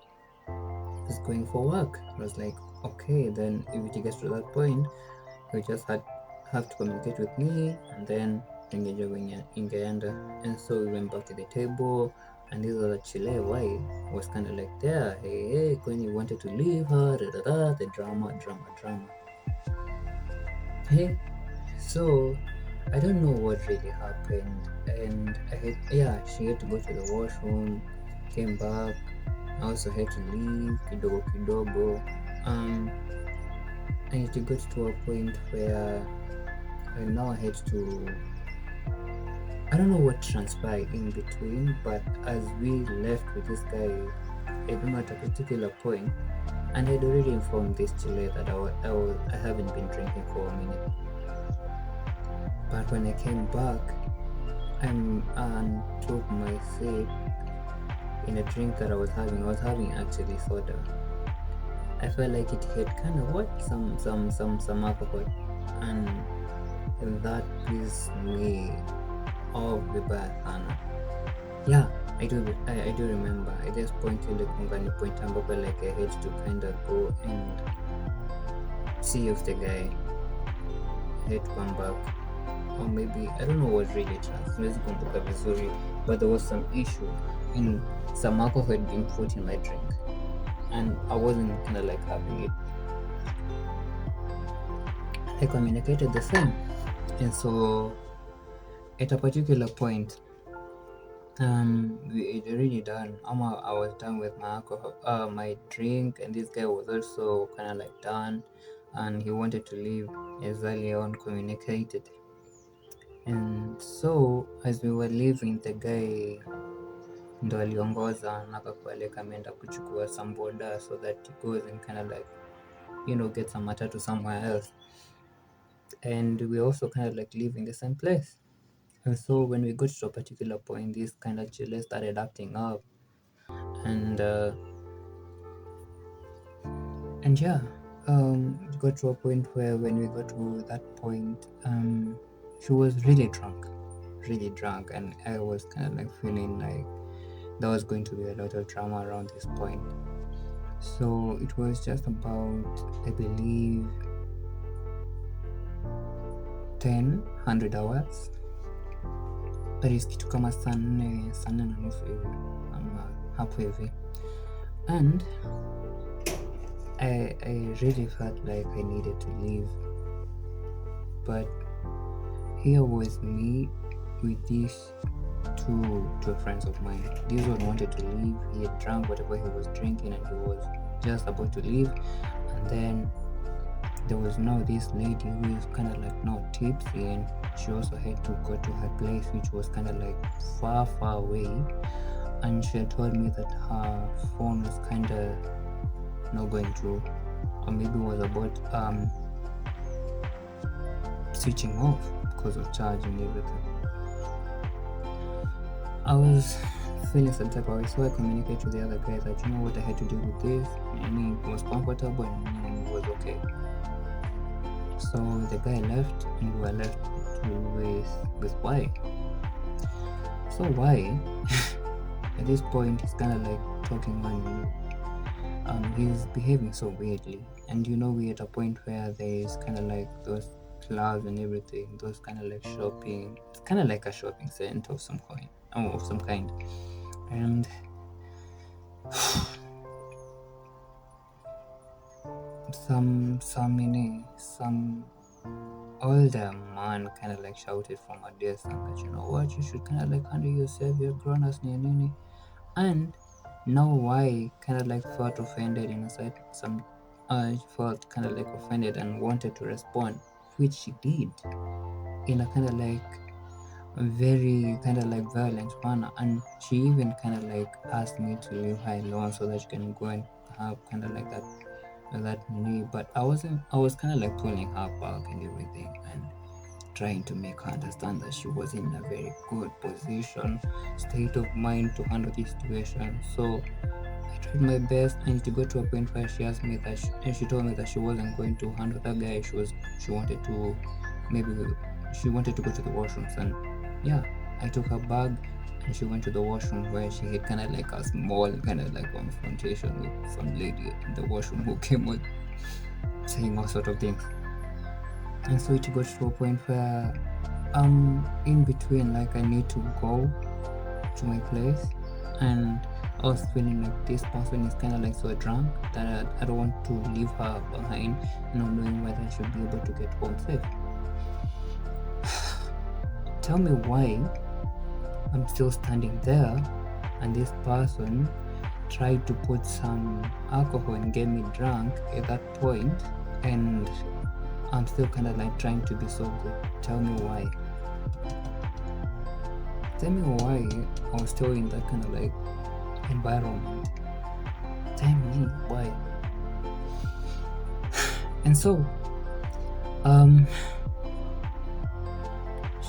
he was going for work. I was like, okay, then if it gets to that point, you just have to communicate with me, and then ingeenda. And so we went back to the table, and this other Chile why was kind of like there, hey, when you wanted to leave her, the drama. Hey, so I don't know what really happened, and she had to go to the washroom, came back, I also had to leave kidogo, and it got to a point where now I had to, I don't know what transpired in between, but as we left with this guy, I don't know, at a particular point, and I'd already informed this Chile that I haven't been drinking for a minute. But when I came back, I took my sip in a drink that I was having actually soda. I felt like it had kind of some alcohol, and that pissed me off vibaya sana. Yeah, I do remember. At this point ambapo like I had to kind of go and see if the guy had come back, or maybe I don't know what really siwezi kumbuka vizuri, but there was some issue and some alcohol had been put in my drink, and I wasn't kind of like having it. I communicated the same, and so at a particular point, we had already done. I was done with my alcohol, my drink, and this guy was also kind of like done, and he wanted to leave as early on communicated. And so as we were leaving, the guy ndo aliongoza na akakualika ameenda kuchukua some boda so that he goes and kind of like get some matatu somewhere else, and we also kind of like live in the same place. And so when we got to a particular point, this kind of chile started acting up, and yeah, it got to a point where when we got to that point, she was really drunk, and I was kind of like feeling like there was going to be a lot of drama around this point. So it was just about, I believe, 100 hours. That is kitu kama saa nne na nusu hivi ama hapo hivi, and I really felt like I needed to leave, but here was me with these two friends of mine. This one wanted to leave. He had drunk whatever he was drinking, and he was just about to leave. And then there was now this lady who is kind of like not tipsy, and she also had to go to her place, which was kind of like far away. And she had told me that her phone was kind of not going through, or maybe was about switching off because of charge and everything. I was feeling some type of way, so I communicated to the other guy that what I had to do with this, and he was comfortable and it was okay. So the guy left, and we were left with Y. So Y, at this point, he's kind of like talking on. He's behaving so weirdly, and we're at a point where there's kind of like those clubs and everything, those kind of like shopping. It's kind of like a shopping center of some kind, and some older man kind of like shouted from a distance that what, you should kind of like handle yourself, you're grown as nini. And now why kind of like felt offended in a some felt kind of like offended and wanted to respond, which she did in a kind of like a very kind of like violent manner, and she even kind of like asked me to leave her alone so that she can go and have kind of like that knee. But I was kind of like pulling her back and everything, and trying to make her understand that she was in a very good state of mind to handle the situation. So I tried my best, and to go to a point where she asked me that and she told me that she wasn't going to handle that guy. She wanted to maybe she wanted to go to the washrooms, and yeah, I took her bag and she went to the washroom, where she had kind of like a small kind of like confrontation with some lady in the washroom who came out saying all sort of things. And so it got to a point where in between, like, I need to go to my place, and I was feeling like this person is kind of like so drunk that I don't want to leave her behind, not knowing whether I should be able to get home safe. Tell me why I'm still standing there, and this person tried to put some alcohol and get me drunk at that point, and I'm still kind of like trying to be so good. Tell me why. Tell me why I was still in that kind of like environment. Tell me why. And so,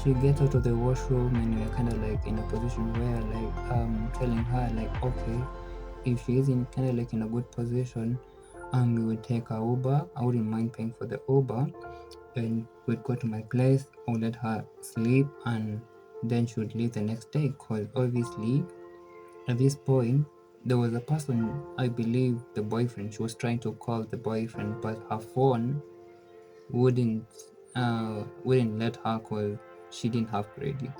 she gets out of the washroom, and we're kind of like in a position where like telling her like, okay, if she isn't kind of like in a good position, we would take her Uber. I wouldn't mind paying for the Uber, and we'd go to my place. I would let her sleep, and then she would leave the next day. Because obviously, at this point, there was a person, I believe the boyfriend. She was trying to call the boyfriend, but her phone wouldn't let her, call. She didn't have credit.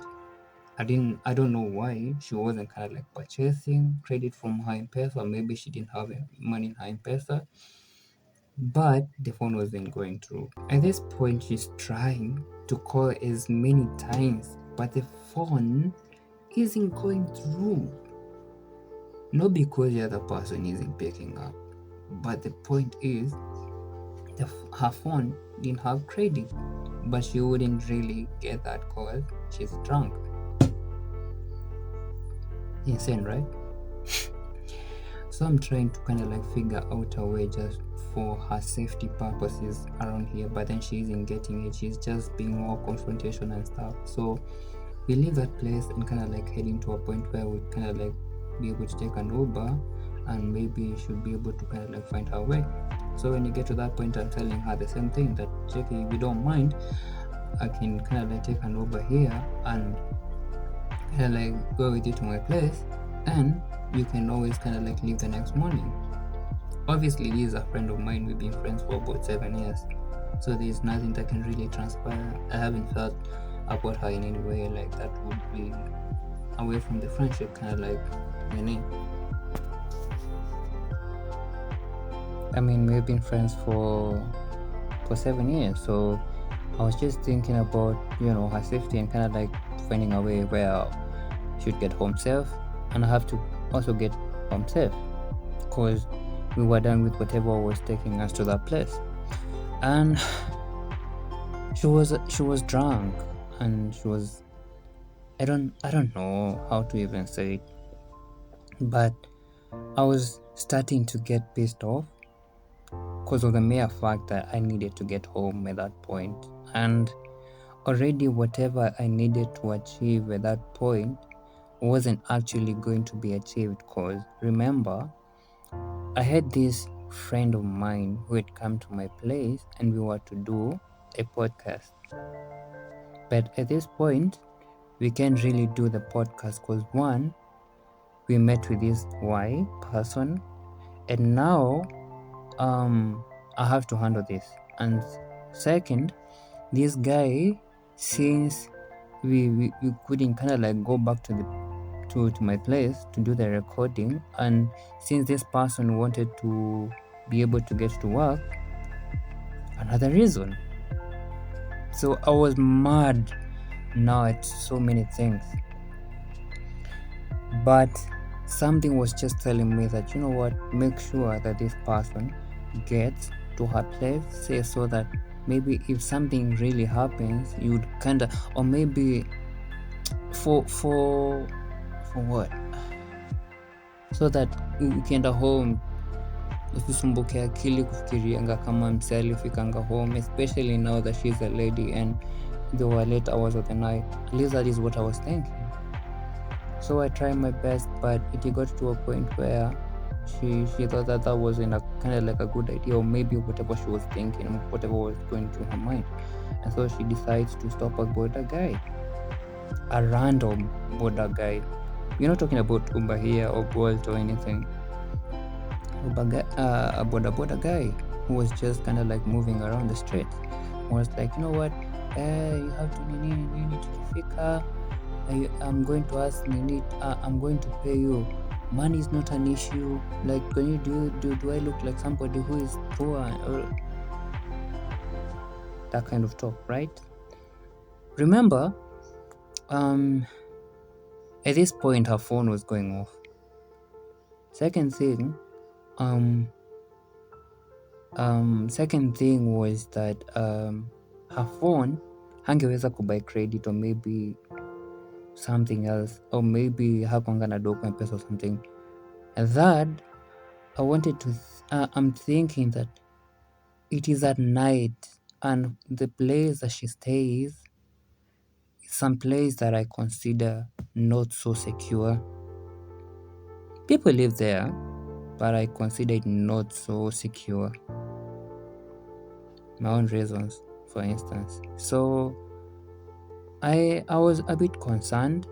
I don't know why she wasn't kind of like purchasing credit from her M-Pesa, or maybe she didn't have money in her M-Pesa, but the phone wasn't going through. At this point, she's trying to call as many times, but the phone isn't going through. Not because the other person isn't picking up, but the point is her phone didn't have credit, but she wouldn't really get that call. She's drunk. Insane, right? So I'm trying to kind of like figure out a way just for her safety purposes around here, but then she isn't getting it. She's just being more confrontational and stuff. So we leave that place and kind of like heading to a point where we kind of like be able to take an Uber, and maybe she'll be able to kind of like find her way. So when you get to that point, I'm telling her the same thing, that Jackie, if you don't mind, I can kind of like take an Uber here and kind of like go with you to my place, and you can always kind of like leave the next morning. Obviously, this is a friend of mine. We've been friends for about 7 years, so there's nothing that can really transpire. I haven't felt about her in any way like that would be away from the friendship, kind of like, you know. I mean, we've been friends for 7 years, so I was just thinking about her safety and kind of like finding a way where she'd get home safe, and I have to also get home safe, because we were done with whatever was taking us to that place. And she was drunk, and she was, I don't know how to even say it, but I was starting to get pissed off because of the mere fact that I needed to get home at that point. And already whatever I needed to achieve at that point wasn't actually going to be achieved, because remember, I had this friend of mine who had come to my place and we were to do a podcast. But at this point, we can't really do the podcast because one, we met with this Y person, and now I have to handle this. And second, this guy, since we couldn't kind of like go back to my place to do the recording, and since this person wanted to be able to get to work, another reason. So I was mad now at so many things, but something was just telling me that, you know what, make sure that this person gets to her place safe, so that maybe if something really happens, you'd kind of, or maybe for what, so that ukienda home usisumbuke akili kufikirianga kama msee alifikanga home, especially now that she's a lady and they were late hours of the night. At least that is what I was thinking. So I tried my best, but it got to a point where she thought that wasn't a kind of like a good idea, or maybe whatever she was thinking, whatever was going through her mind. And so she decides to stop a border guy, a random border guy. We're not talking about Uber here or Bolt or anything. A border guy who was just kind of like moving around the street. Was like, you know what, you have to nini tukifika, I'm going to ask Nini, I'm going to pay you. Money is not an issue. Like, can you do I look like somebody who is poor, or that kind of talk, right? Remember, at this point her phone was going off. Second thing was that her phone hangeweza kubuy credit, or maybe something else, or maybe hakuanga na do kwa M-Pesa or something. And that I wanted to I'm thinking that it is at night, and the place that she stays is some place that I consider not so secure. People live there, but I consider it not so secure. My own reasons, for instance. So I was a bit concerned.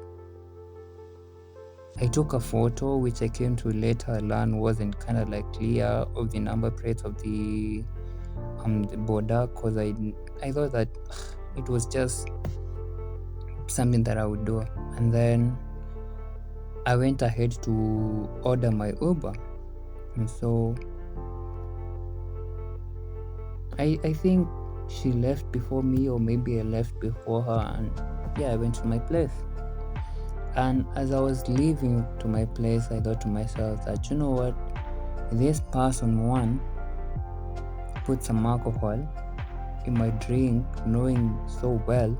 I took a photo, which I came to later learn wasn't kind of like clear, of the number plates of the border, because I thought that it was just something that I would do. And then I went ahead to order my Uber. And so I think she left before me, or maybe I left before her, and yeah, I went to my place. And as I was leaving to my place, I thought to myself that, you know what, this person, one, put some alcohol in my drink, knowing so well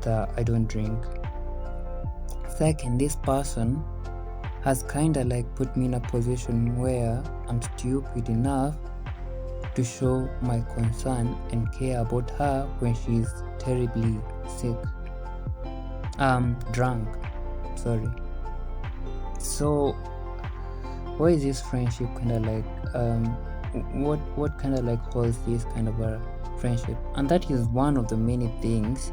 that I don't drink. Second, this person has kinda like put me in a position where I'm stupid enough to show my concern and care about her when she's terribly sick. Drunk. Sorry. So why is this friendship kinda like what kinda like holds this kind of a friendship? And that is one of the many things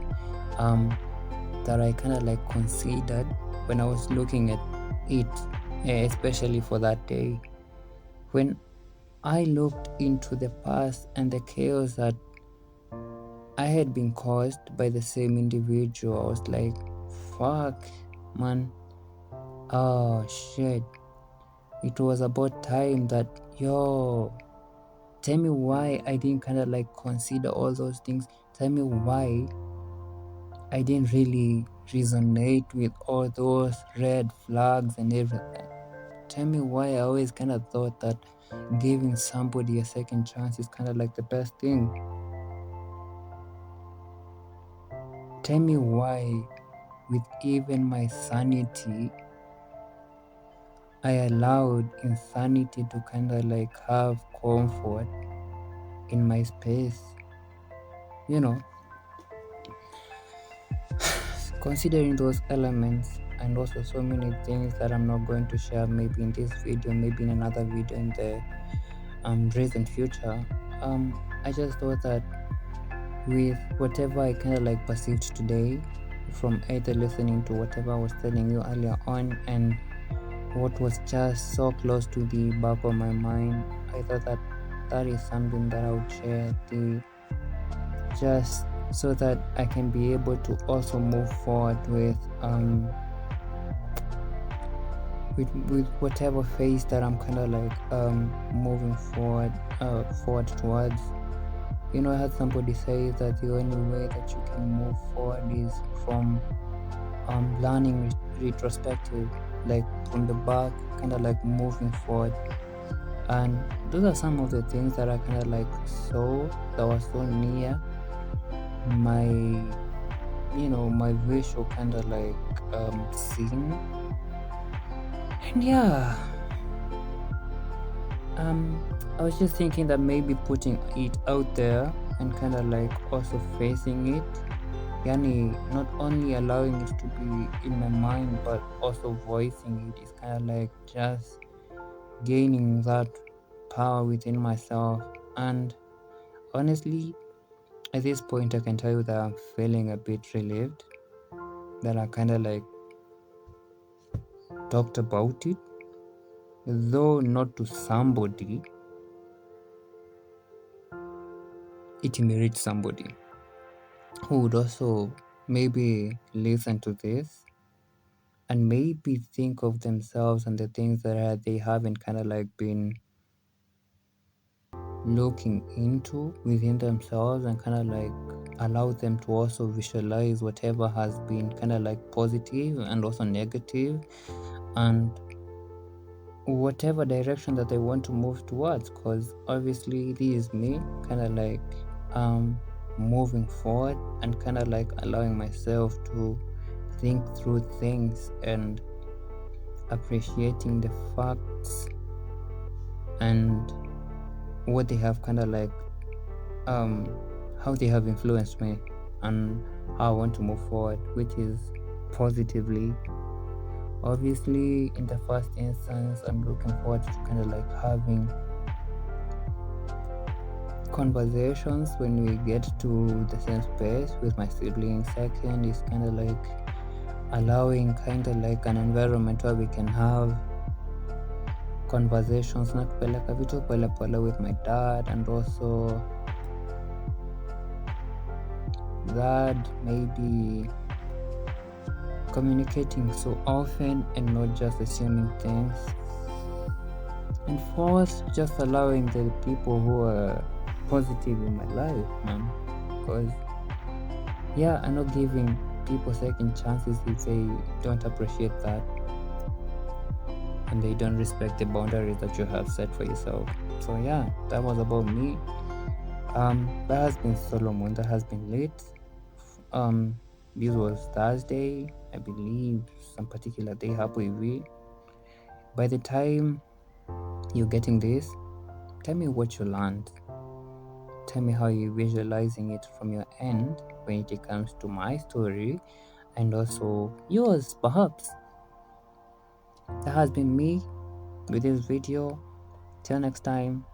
that I kinda like considered when I was looking at it, especially for that day. When I looked into the past and the chaos that I had been caused by the same individual, I was like, fuck, man. Oh, shit. It was about time that, tell me why I didn't kind of like consider all those things. Tell me why I didn't really resonate with all those red flags and everything. Tell me why I always kind of thought that giving somebody a second chance is kind of like the best thing. Tell me why, with even my sanity, I allowed insanity to kind of like have comfort in my space. You know, considering those elements and also so many things that I'm not going to share maybe in this video, maybe in another video in the recent future, I just thought that with whatever I kind of like perceived today, from either listening to whatever I was telling you earlier on and what was just so close to the back of my mind, I thought that that is something that I would share, just so that I can be able to also move forward with whatever phase that I'm kind of like moving forward towards. You know, I had somebody say that the only way that you can move forward is from learning retrospective, like from the back, kind of like moving forward. And those are some of the things that I kind of like saw that was so near my, my visual kind of like scene. And yeah, I was just thinking that maybe putting it out there and kind of like also facing it, yani not only allowing it to be in my mind but also voicing it, is kind of like just gaining that power within myself. And honestly, at this point I can tell you that I'm feeling a bit relieved that I kind of like talked about it, though not to somebody. It may reach somebody who would also maybe listen to this and maybe think of themselves and the things that they haven't kind of like been looking into within themselves, and kind of like allow them to also visualize whatever has been kind of like positive and also negative, and whatever direction that they want to move towards. Because obviously this is me kind of like moving forward and kind of like allowing myself to think through things and appreciating the facts and what they have kind of like how they have influenced me and how I want to move forward, which is positively. Obviously, in the first instance, I'm looking forward to kind of like having conversations when we get to the same space with my siblings. Second is kind of like allowing kind of like an environment where we can have conversations, na kupeleka vitu pole pole with my dad, and also that maybe communicating so often and not just assuming things. And fourth, just allowing the people who are positive in my life, man. Because, yeah, I'm not giving people second chances if they don't appreciate that and they don't respect the boundaries that you have set for yourself. So, yeah, that was about me. That has been Solomon, that has been Litt. Um, this was Thursday, I believe, some particular day hapo hivi. By the time you're getting this, tell me what you learned. Tell me how you're visualizing it from your end when it comes to my story and also yours, perhaps. That has been me with this video. Till next time.